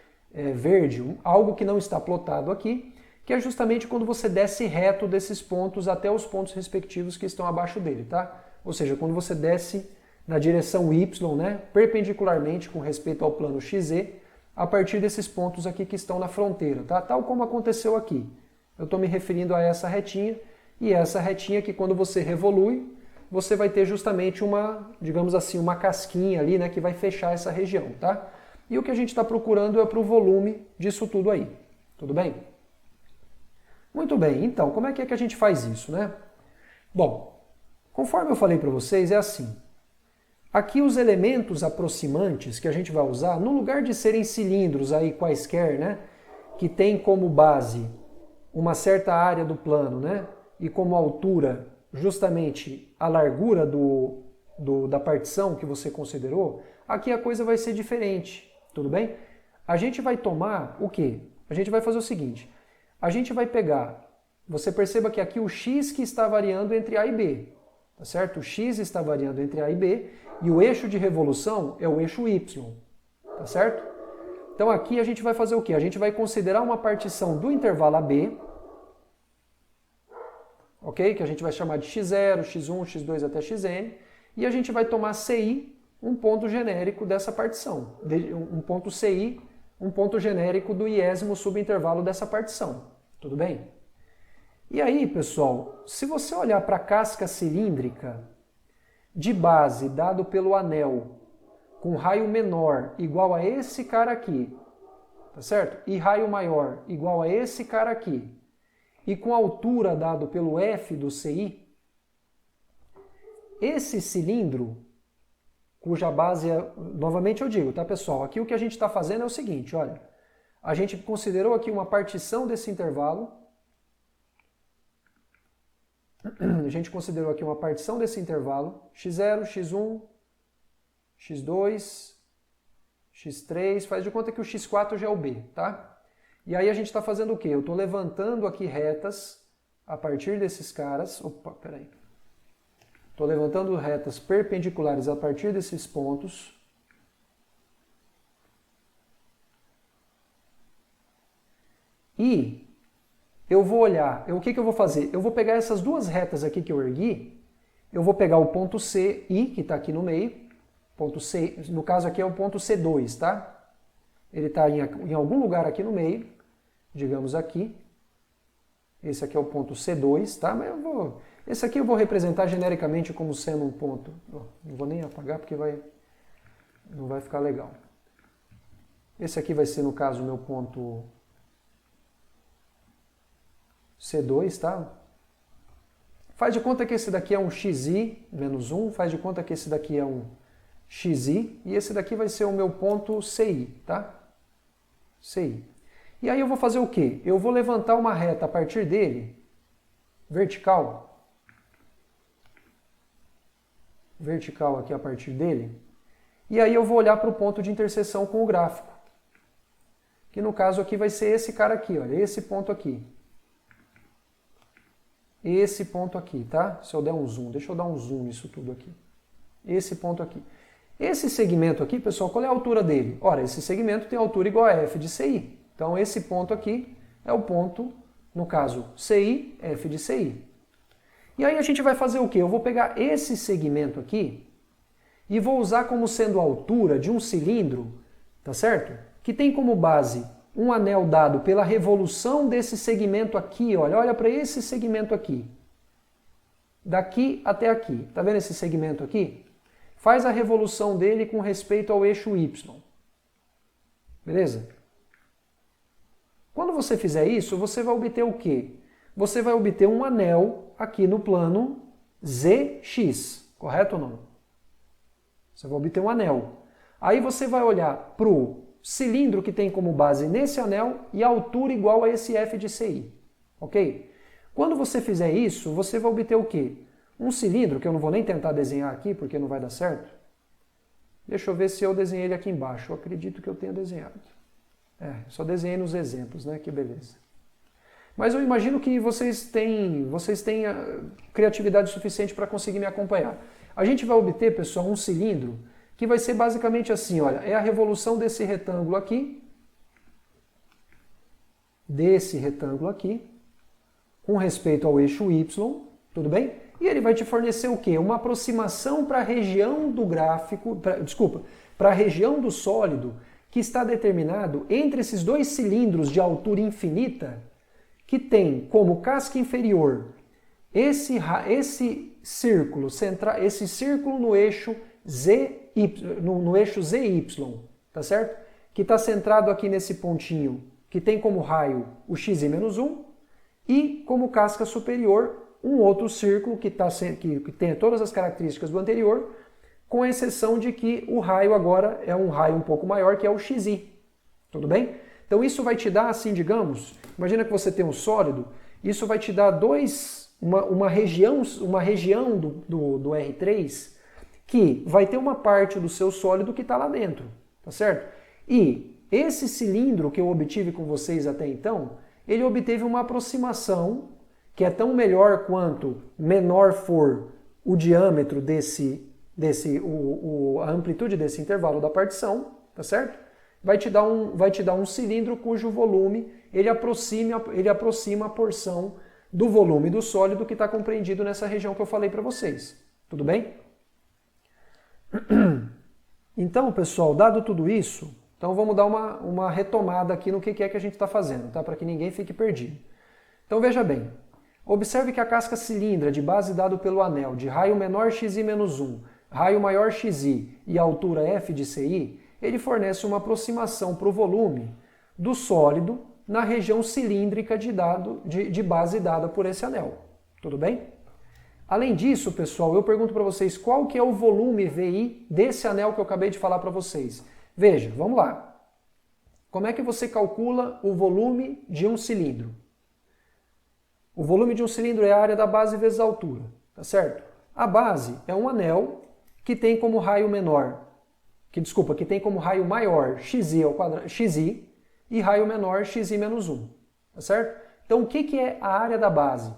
verde algo que não está plotado aqui, que é justamente quando você desce reto desses pontos até os pontos respectivos que estão abaixo dele, tá? Ou seja, quando você desce na direção Y, né, perpendicularmente com respeito ao plano XZ, a partir desses pontos aqui que estão na fronteira, tá? Tal como aconteceu aqui. Eu estou me referindo a essa retinha, e essa retinha que quando você revolui, você vai ter justamente uma, digamos assim, uma casquinha ali, né, que vai fechar essa região, tá? E o que a gente está procurando é para o volume disso tudo aí, tudo bem? Muito bem, então, como é que a gente faz isso, né? Bom, conforme eu falei para vocês, é assim. Aqui os elementos aproximantes que a gente vai usar, no lugar de serem cilindros aí quaisquer, né, que tem como base uma certa área do plano, né, e como altura justamente a largura da partição que você considerou, aqui a coisa vai ser diferente, tudo bem? A gente vai tomar o quê? A gente vai fazer o seguinte, a gente vai pegar, você perceba que aqui o x que está variando entre A e B, tá certo? O x está variando entre A e B e o eixo de revolução é o eixo Y, tá certo? Então aqui a gente vai fazer o quê? A gente vai considerar uma partição do intervalo AB, ok? Que a gente vai chamar de x0, x1, x2 até xn, e a gente vai tomar CI, um ponto genérico dessa partição, um ponto CI, um ponto genérico do iésimo subintervalo dessa partição, tudo bem? E aí, pessoal, se você olhar para a casca cilíndrica de base dado pelo anel com raio menor igual a esse cara aqui, tá certo? E raio maior igual a esse cara aqui, e com altura dado pelo F do CI, esse cilindro, cuja base é, novamente eu digo, tá, pessoal? Aqui o que a gente está fazendo é o seguinte, olha, a gente considerou aqui uma partição desse intervalo, a gente considerou aqui uma partição desse intervalo, x0, x1, x2, x3, faz de conta que o x4 já é o B, tá? E aí a gente está fazendo o quê? Eu estou levantando aqui retas a partir desses caras, opa, peraí. Estou levantando retas perpendiculares a partir desses pontos. E eu vou olhar, o que eu vou fazer? Eu vou pegar essas duas retas aqui que eu ergui, eu vou pegar o ponto CI, que está aqui no meio, ponto C, no caso aqui é o ponto C2, tá? Ele está em algum lugar aqui no meio, digamos aqui. Esse aqui é o ponto C2, tá? Mas esse aqui eu vou representar genericamente como sendo um ponto. Não vou nem apagar porque não vai ficar legal. Esse aqui vai ser, no caso, o meu ponto C2, tá? Faz de conta que esse daqui é um xi menos 1, faz de conta que esse daqui é um xi, e esse daqui vai ser o meu ponto CI, tá? CI. E aí eu vou fazer o quê? Eu vou levantar uma reta a partir dele, vertical aqui a partir dele, e aí eu vou olhar para o ponto de interseção com o gráfico, que no caso aqui vai ser esse cara aqui, olha, esse ponto aqui. Esse ponto aqui, tá? Se eu der um zoom, deixa eu dar um zoom nisso tudo aqui. Esse ponto aqui. Esse segmento aqui, pessoal, qual é a altura dele? Ora, esse segmento tem altura igual a F de CI. Então esse ponto aqui é o ponto, no caso, CI, F de CI. E aí a gente vai fazer o quê? Eu vou pegar esse segmento aqui e vou usar como sendo a altura de um cilindro, tá certo? Que tem como base um anel dado pela revolução desse segmento aqui, olha para esse segmento aqui. Daqui até aqui. Tá vendo esse segmento aqui? Faz a revolução dele com respeito ao eixo Y. Beleza? Quando você fizer isso, você vai obter o quê? Você vai obter um anel aqui no plano ZX, correto ou não? Você vai obter um anel. Aí você vai olhar para o cilindro que tem como base nesse anel e a altura igual a esse F de CI, ok? Quando você fizer isso, você vai obter o quê? Um cilindro, que eu não vou nem tentar desenhar aqui, porque não vai dar certo. Deixa eu ver se eu desenhei ele aqui embaixo. Eu acredito que eu tenha desenhado. Só desenhei nos exemplos, né? Que beleza. Mas eu imagino que vocês têm criatividade suficiente para conseguir me acompanhar. A gente vai obter, pessoal, um cilindro que vai ser basicamente assim, olha, é a revolução desse retângulo aqui, com respeito ao eixo Y, tudo bem? E ele vai te fornecer o quê? Uma aproximação para a região do gráfico, para a região do sólido que está determinado entre esses dois cilindros de altura infinita que tem como casca inferior esse círculo central, esse círculo no eixo eixo ZY, tá certo? Que está centrado aqui nesse pontinho, que tem como raio o xi-1 e como casca superior um outro círculo que tem todas as características do anterior, com exceção de que o raio agora é um raio um pouco maior, que é o xi. Tudo bem? Então isso vai te dar, assim, digamos, imagina que você tem um sólido, isso vai te dar uma região do R3 que vai ter uma parte do seu sólido que está lá dentro, tá certo? E esse cilindro que eu obtive com vocês até então, ele obteve uma aproximação que é tão melhor quanto menor for o diâmetro a amplitude desse intervalo da partição, tá certo? Vai te dar um cilindro cujo volume ele aproxima a porção do volume do sólido que está compreendido nessa região que eu falei para vocês. Tudo bem? Então, pessoal, dado tudo isso, então vamos dar uma retomada aqui no que é que a gente está fazendo, tá? Para que ninguém fique perdido. Então veja bem, observe que a casca cilíndrica de base dado pelo anel de raio menor xi-1, raio maior xi e altura f de ci, ele fornece uma aproximação para o volume do sólido na região cilíndrica de base dada por esse anel. Tudo bem? Além disso, pessoal, eu pergunto para vocês qual que é o volume VI desse anel que eu acabei de falar para vocês. Veja, vamos lá. Como é que você calcula o volume de um cilindro? O volume de um cilindro é a área da base vezes a altura, tá certo? A base é um anel que tem como raio maior xi e raio menor xi-1, tá certo? Então o que é a área da base?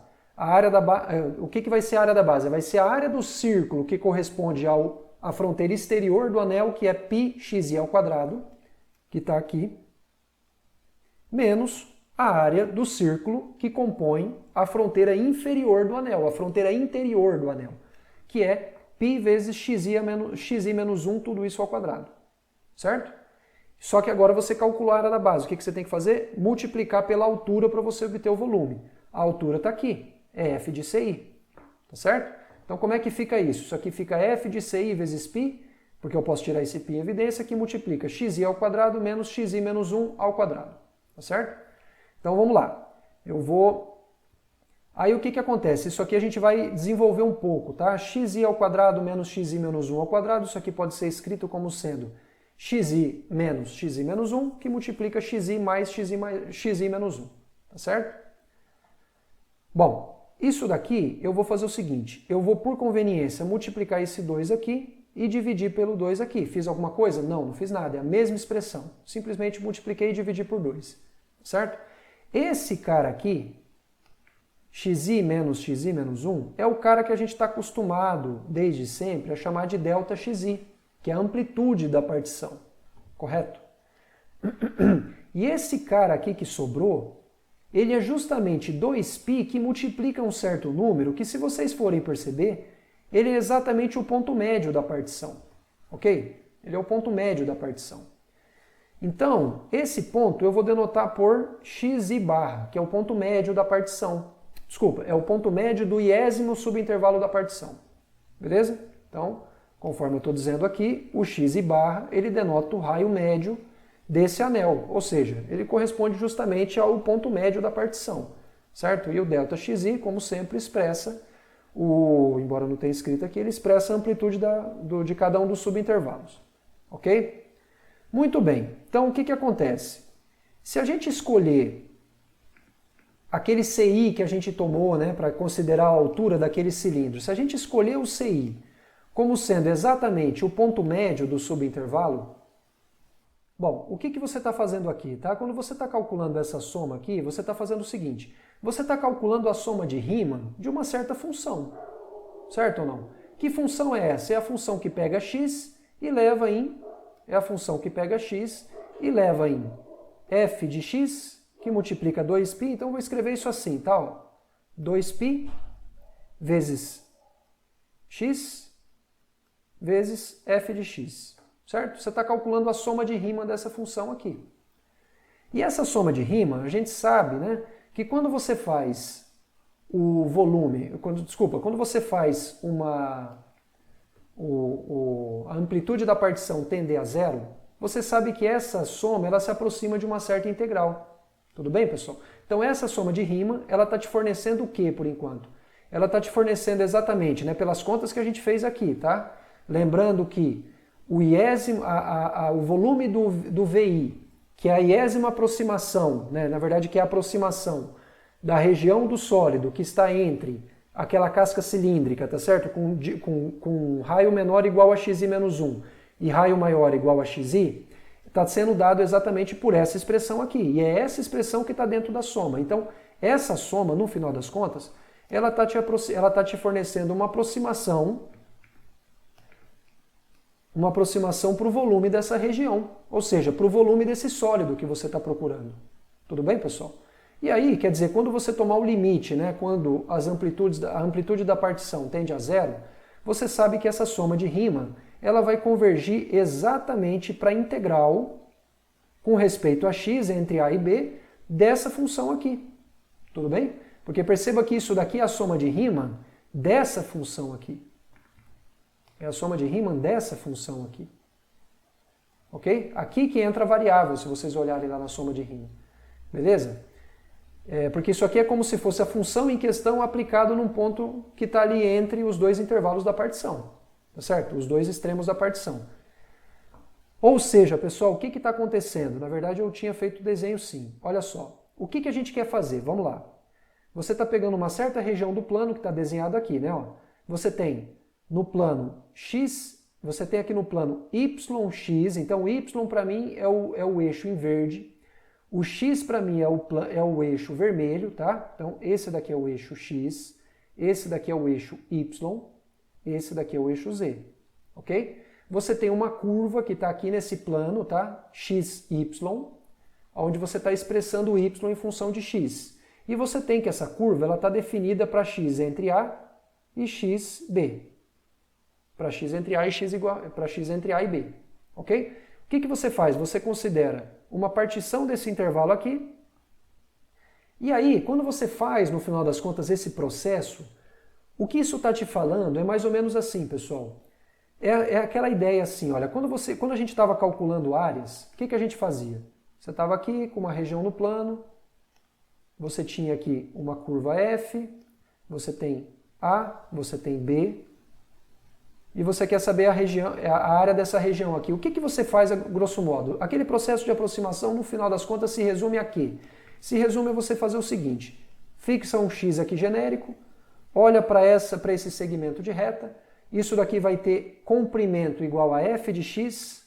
O que vai ser a área da base? Vai ser a área do círculo que corresponde à fronteira exterior do anel, que é πxi², que está aqui, menos a área do círculo que compõe a fronteira inferior do anel, a fronteira interior do anel, que é π vezes xi-1, tudo isso ao quadrado. Certo? Só que agora você calcular a área da base. O que você tem que fazer? Multiplicar pela altura para você obter o volume. A altura está aqui, é f de ci. Tá certo? Então como é que fica isso? Isso aqui fica f de ci vezes π, porque eu posso tirar esse π em evidência, que multiplica xi ao quadrado menos xi-1 ao quadrado. Tá certo? Então vamos lá. Aí o que acontece? Isso aqui a gente vai desenvolver um pouco, tá? Xi ao quadrado menos xi-1 ao quadrado, isso aqui pode ser escrito como sendo xi menos xi-1, que multiplica xi mais xi-1, tá certo? Bom, isso daqui eu vou fazer o seguinte, eu vou por conveniência multiplicar esse 2 aqui e dividir pelo 2 aqui. Fiz alguma coisa? Não, não fiz nada, é a mesma expressão. Simplesmente multipliquei e dividi por 2, certo? Esse cara aqui, xi menos xi-1, é o cara que a gente está acostumado desde sempre a chamar de ΔXi, que é a amplitude da partição, correto? E esse cara aqui que sobrou, ele é justamente 2π que multiplica um certo número que, se vocês forem perceber, ele é exatamente o ponto médio da partição, ok? Ele é o ponto médio da partição. Então, esse ponto eu vou denotar por xi⁻, que é o ponto médio da partição. Desculpa, é o ponto médio do iésimo subintervalo da partição. Beleza? Então, conforme eu estou dizendo aqui, o xi⁻, ele denota o raio médio desse anel, ou seja, ele corresponde justamente ao ponto médio da partição, certo? E o ΔXi, como sempre, expressa, embora não tenha escrito aqui, ele expressa a amplitude de cada um dos subintervalos, ok? Muito bem, então o que acontece? Se a gente escolher aquele CI que a gente tomou, né, para considerar a altura daquele cilindro, se a gente escolher o CI como sendo exatamente o ponto médio do subintervalo, bom, o que você está fazendo aqui? Tá? Quando você está calculando essa soma aqui, você está fazendo o seguinte, você está calculando a soma de Riemann de uma certa função, certo ou não? Que função é essa? É a função que pega x e leva em... É a função que pega x e leva em f de x, que multiplica 2π. Então eu vou escrever isso assim, tá? Ó, 2π vezes x vezes f de x, certo? Você está calculando a soma de Riemann dessa função aqui. E essa soma de Riemann, a gente sabe, né, que quando você faz o volume, quando você faz a amplitude da partição tender a zero, você sabe que essa soma ela se aproxima de uma certa integral. Tudo bem, pessoal? Então essa soma de Riemann, ela está te fornecendo o que por enquanto? Ela está te fornecendo exatamente, né, pelas contas que a gente fez aqui, tá? Lembrando que o iésimo, o volume do VI, que é a iésima aproximação, né, na verdade que é a aproximação da região do sólido que está entre aquela casca cilíndrica, tá certo? Com raio menor igual a xi menos 1 e raio maior igual a xi, está sendo dado exatamente por essa expressão aqui. E é essa expressão que está dentro da soma. Então, essa soma, no final das contas, ela está te fornecendo uma aproximação para o volume dessa região, ou seja, para o volume desse sólido que você está procurando. Tudo bem, pessoal? E aí, quer dizer, quando você tomar o limite, né, quando a amplitude da partição tende a zero, você sabe que essa soma de Riemann ela vai convergir exatamente para a integral com respeito a x entre a e b dessa função aqui. Tudo bem? Porque perceba que isso daqui é a soma de Riemann dessa função aqui. É a soma de Riemann dessa função aqui. Ok? Aqui que entra a variável, se vocês olharem lá na soma de Riemann. Beleza? Porque isso aqui é como se fosse a função em questão aplicado num ponto que está ali entre os dois intervalos da partição. Tá certo? Os dois extremos da partição. Ou seja, pessoal, o que está acontecendo? Na verdade, eu tinha feito o desenho sim. Olha só. O que a gente quer fazer? Vamos lá. Você está pegando uma certa região do plano que está desenhado aqui, né? Ó, você tem no plano x, você tem aqui no plano yx, então o y para mim é o eixo em verde, o x para mim é o eixo vermelho, tá? Então esse daqui é o eixo x, esse daqui é o eixo y, esse daqui é o eixo z, ok? Você tem uma curva que está aqui nesse plano, tá? xy, onde você está expressando o y em função de x. E você tem que essa curva ela está definida para x entre a e xb. Para x entre a e para x entre a e b. Ok? O que você faz? Você considera uma partição desse intervalo aqui. E aí, quando você faz, no final das contas, esse processo, o que isso está te falando é mais ou menos assim, pessoal. É aquela ideia assim, olha, quando a gente estava calculando áreas, o que a gente fazia? Você estava aqui com uma região no plano, você tinha aqui uma curva F, você tem A, você tem B, e você quer saber a área dessa região aqui. O que você faz, grosso modo? Aquele processo de aproximação, no final das contas, se resume a quê? Se resume a você fazer o seguinte, fixa um x aqui genérico, olha para esse segmento de reta, isso daqui vai ter comprimento igual a f de x,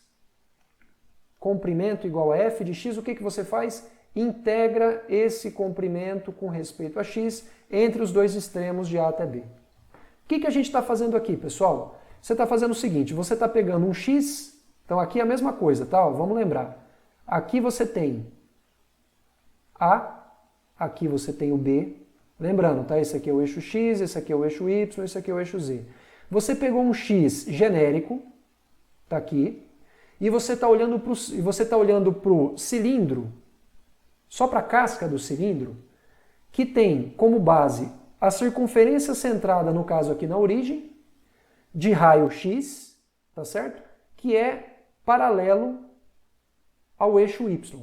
comprimento igual a f de x, o que você faz? Integra esse comprimento com respeito a x entre os dois extremos de A até B. O que a gente está fazendo aqui, pessoal? Você está fazendo o seguinte, você está pegando um x, então aqui é a mesma coisa, tá? Vamos lembrar. Aqui você tem A, aqui você tem o B. Lembrando, tá? Esse aqui é o eixo x, esse aqui é o eixo y, esse aqui é o eixo z. Você pegou um x genérico, tá aqui, e você está olhando para o cilindro, só para a casca do cilindro, que tem como base a circunferência centrada, no caso aqui na origem, de raio x, tá certo? Que é paralelo ao eixo y,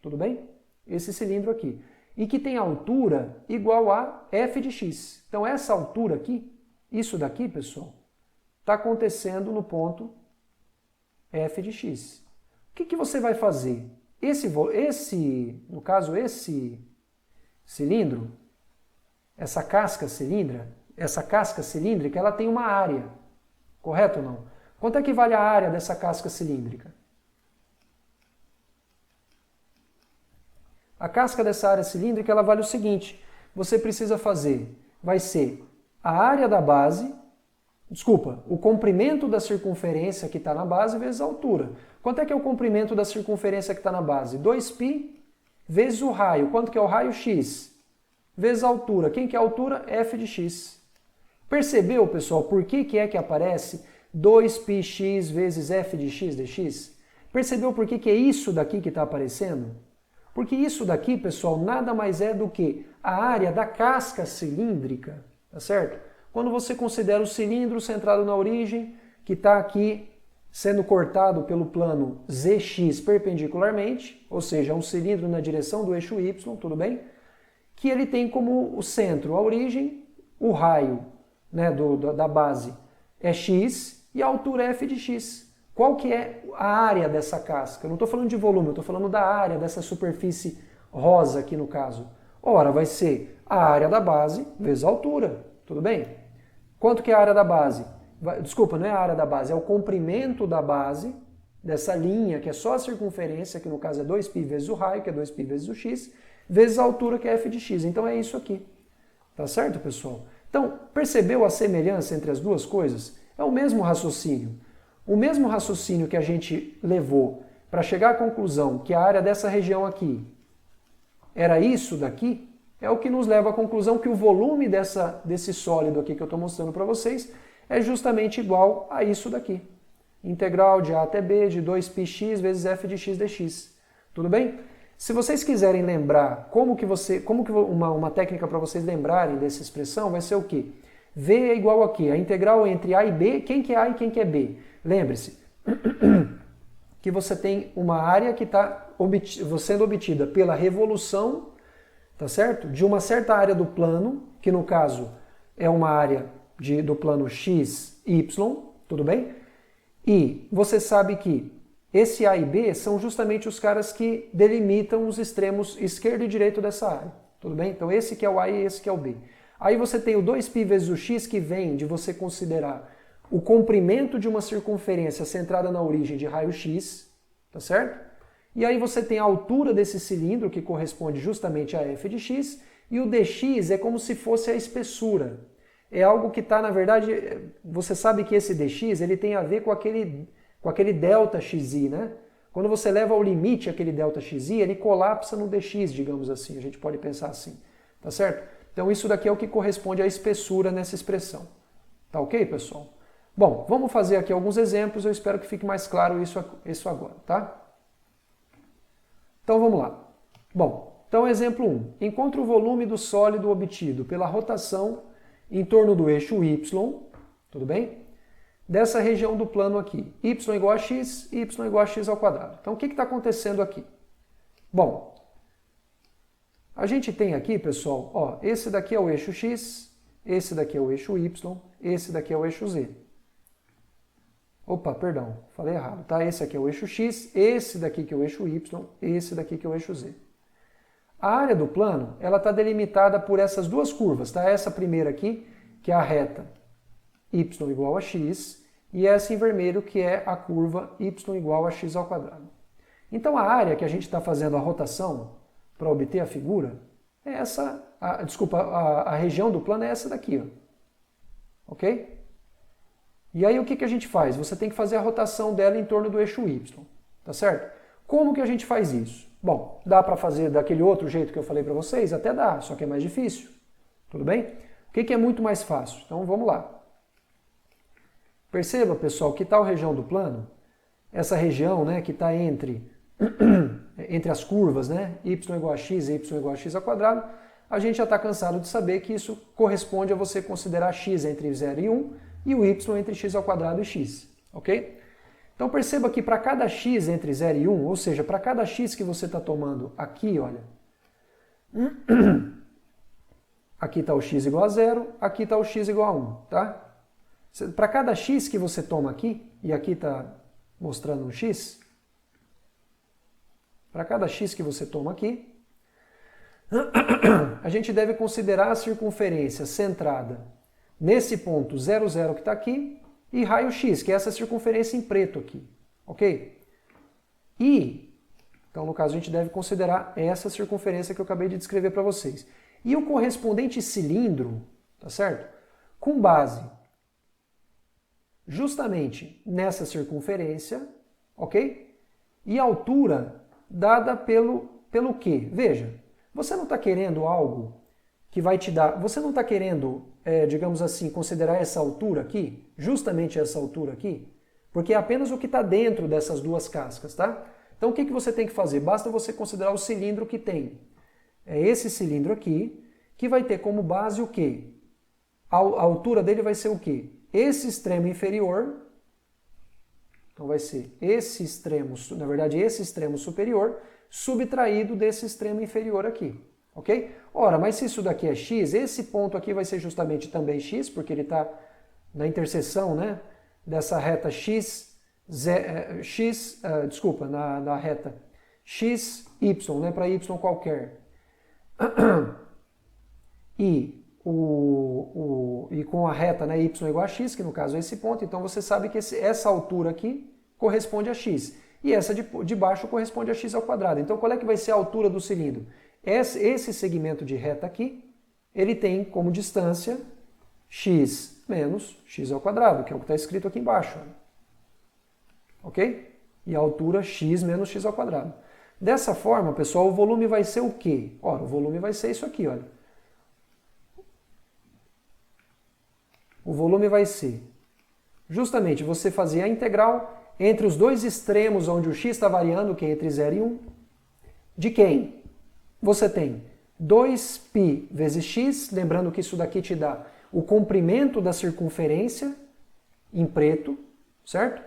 tudo bem? Esse cilindro aqui. E que tem altura igual a f de x. Então essa altura aqui, isso daqui, pessoal, está acontecendo no ponto f de x. O que você vai fazer? No caso, esse cilindro, essa casca cilíndrica, ela tem uma área, correto ou não? Quanto é que vale a área dessa casca cilíndrica? A casca dessa área cilíndrica ela vale o seguinte, você precisa fazer? Vai ser a área da base, o comprimento da circunferência que está na base vezes a altura. Quanto é que é o comprimento da circunferência que está na base? 2π vezes o raio. Quanto que é o raio? X. Vezes a altura. Quem que é a altura? F de x. Percebeu, pessoal, por que é que aparece 2πx vezes f de x dx? Percebeu por que é isso daqui que está aparecendo? Porque isso daqui, pessoal, nada mais é do que a área da casca cilíndrica, tá certo? Quando você considera o cilindro centrado na origem, que está aqui sendo cortado pelo plano zx perpendicularmente, ou seja, um cilindro na direção do eixo y, tudo bem? Que ele tem como o centro a origem, o raio, né, da base é x e a altura é f de x. Qual que é a área dessa casca? Eu não estou falando de volume, eu estou falando da área dessa superfície rosa aqui no caso. Ora, vai ser a área da base vezes a altura, tudo bem? Quanto que é a área da base? Desculpa, não é a área da base, é o comprimento da base dessa linha, que é só a circunferência, que no caso é 2π vezes o raio, que é 2π vezes o x, vezes a altura, que é f de x. Então é isso aqui. Tá certo, pessoal? Então, percebeu a semelhança entre as duas coisas? É o mesmo raciocínio. O mesmo raciocínio que a gente levou para chegar à conclusão que a área dessa região aqui era isso daqui, é o que nos leva à conclusão que o volume desse sólido aqui que eu estou mostrando para vocês é justamente igual a isso daqui. Integral de a até b de 2πx vezes f de x dx. Tudo bem? Se vocês quiserem lembrar uma técnica para vocês lembrarem dessa expressão, vai ser o quê? V é igual a quê? A integral entre a e b, quem que é a e quem que é b? Lembre-se que você tem uma área que está sendo obtida pela revolução, tá certo? De uma certa área do plano, que no caso é uma área do plano x, y, tudo bem? E você sabe que esse A e B são justamente os caras que delimitam os extremos esquerdo e direito dessa área, tudo bem? Então esse que é o A e esse que é o B. Aí você tem o 2π vezes o x, que vem de você considerar o comprimento de uma circunferência centrada na origem de raio x, tá certo? E aí você tem a altura desse cilindro, que corresponde justamente a f de x, e o dx é como se fosse a espessura. É algo que está, na verdade, você sabe que esse dx ele tem a ver com aquele delta xi, né? Quando você leva ao limite aquele delta xi, ele colapsa no dx, digamos assim, a gente pode pensar assim, tá certo? Então isso daqui é o que corresponde à espessura nessa expressão. Tá ok, pessoal? Bom, vamos fazer aqui alguns exemplos, eu espero que fique mais claro isso agora, tá? Então vamos lá. Bom, então exemplo 1. Encontre o volume do sólido obtido pela rotação em torno do eixo y, tudo bem? Dessa região do plano aqui, y igual a x, y igual a x ao quadrado. Então o que está acontecendo aqui? Bom, a gente tem aqui, pessoal, ó, esse daqui é o eixo x, esse daqui é o eixo y, esse daqui é o eixo z. Opa, perdão, falei errado, tá? Esse aqui é o eixo x, esse daqui que é o eixo y, esse daqui que é o eixo z. A área do plano, ela está delimitada por essas duas curvas, tá? Essa primeira aqui, que é a reta y igual a x, e essa em vermelho, que é a curva y igual a x ao quadrado. Então a área que a gente está fazendo a rotação para obter a figura é essa, a região do plano é essa daqui, ó. Ok? E aí o que a gente faz? Você tem que fazer a rotação dela em torno do eixo y, tá certo? Como que a gente faz isso? Bom, dá para fazer daquele outro jeito que eu falei para vocês? Até dá, só que é mais difícil. Tudo bem? O que é muito mais fácil? Então vamos lá. Perceba, pessoal, que tal região do plano? Essa região, né, que está entre as curvas, né, y igual a x e y igual a x ao quadrado, a gente já está cansado de saber que isso corresponde a você considerar x entre 0 e 1 e o y entre x ao quadrado e x, ok? Então perceba que para cada x entre 0 e 1, ou seja, para cada x que você está tomando aqui, olha, aqui está o x igual a 0, aqui está o x igual a 1, tá? Para cada x que você toma aqui, e aqui está mostrando um x, para cada x que você toma aqui, a gente deve considerar a circunferência centrada nesse ponto 0, 0 que está aqui, e raio x, que é essa circunferência em preto aqui, ok? E, então no caso a gente deve considerar essa circunferência que eu acabei de descrever para vocês. E o correspondente cilindro, tá certo? Com base justamente nessa circunferência, ok? E altura dada pelo quê? Veja, você não está querendo algo que vai te dar... Você não está querendo, digamos assim, considerar essa altura aqui, justamente essa altura aqui, porque é apenas o que está dentro dessas duas cascas, tá? Então o que você tem que fazer? Basta você considerar o cilindro que tem. É esse cilindro aqui, que vai ter como base o quê? A altura dele vai ser o quê? Esse extremo inferior, então vai ser esse extremo, na verdade esse extremo superior, subtraído desse extremo inferior aqui, ok? Ora, mas se isso daqui é x, esse ponto aqui vai ser justamente também x, porque ele está na interseção, né, dessa reta na reta x, y, né, para y qualquer. E com a reta, né, y igual a x, que no caso é esse ponto, então você sabe que essa altura aqui corresponde a x. E essa de baixo corresponde a x ao quadrado. Então qual é que vai ser a altura do cilindro? Esse segmento de reta aqui, ele tem como distância x menos x ao quadrado, que é o que está escrito aqui embaixo. Ok? E a altura x menos x ao quadrado. Dessa forma, pessoal, o volume vai ser o quê? Ora, o volume vai ser isso aqui, olha. O volume vai ser justamente você fazer a integral entre os dois extremos onde o x está variando, que é entre 0 e 1. De quem? Você tem 2π vezes x, lembrando que isso daqui te dá o comprimento da circunferência em preto, certo?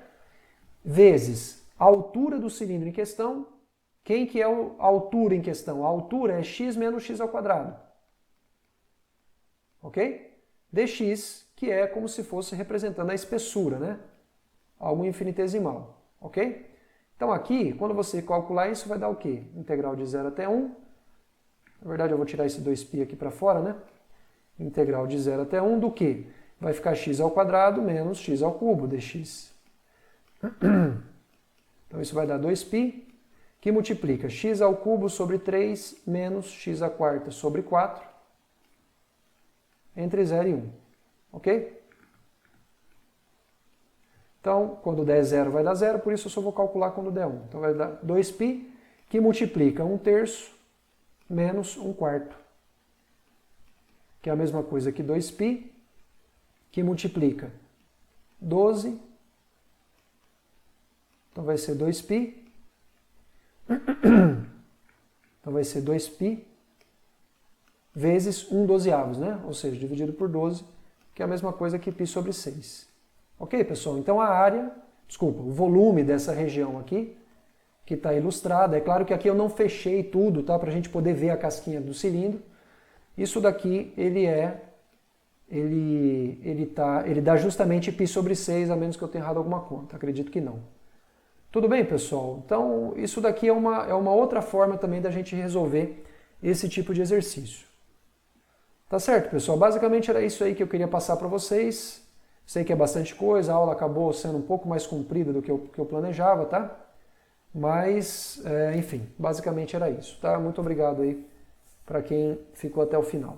Vezes a altura do cilindro em questão. Quem que é a altura em questão? A altura é x menos x ao quadrado. Ok? Dx, que é como se fosse representando a espessura, né? Algo infinitesimal, ok? Então aqui, quando você calcular isso, vai dar o quê? Integral de 0 até 1. Na verdade, eu vou tirar esse 2π aqui para fora, né? Integral de 0 até 1 do quê? Vai ficar x ao quadrado menos x ao cubo dx. Então isso vai dar 2π, que multiplica x ao cubo sobre 3 menos x à quarta sobre 4, entre 0 e 1. Ok? Então, quando der 0 vai dar 0, por isso eu só vou calcular quando der 1. Então vai dar 2π, que multiplica 1/3 menos 1/4. Que é a mesma coisa que 2π, que multiplica 12. Então vai ser 2π. Então vai ser 2π vezes 1/12, né? Ou seja, dividido por 12, que é a mesma coisa que π sobre 6. Ok, pessoal? Então o volume dessa região aqui, que está ilustrada, é claro que aqui eu não fechei tudo, tá? Para a gente poder ver a casquinha do cilindro. Isso daqui, ele dá justamente π sobre 6, a menos que eu tenha errado alguma conta. Acredito que não. Tudo bem, pessoal? Então, isso daqui é uma outra forma também da gente resolver esse tipo de exercício. Tá certo, pessoal? Basicamente era isso aí que eu queria passar para vocês. Sei que é bastante coisa, a aula acabou sendo um pouco mais comprida do que eu planejava, tá? Mas, enfim, basicamente era isso, tá? Muito obrigado aí para quem ficou até o final.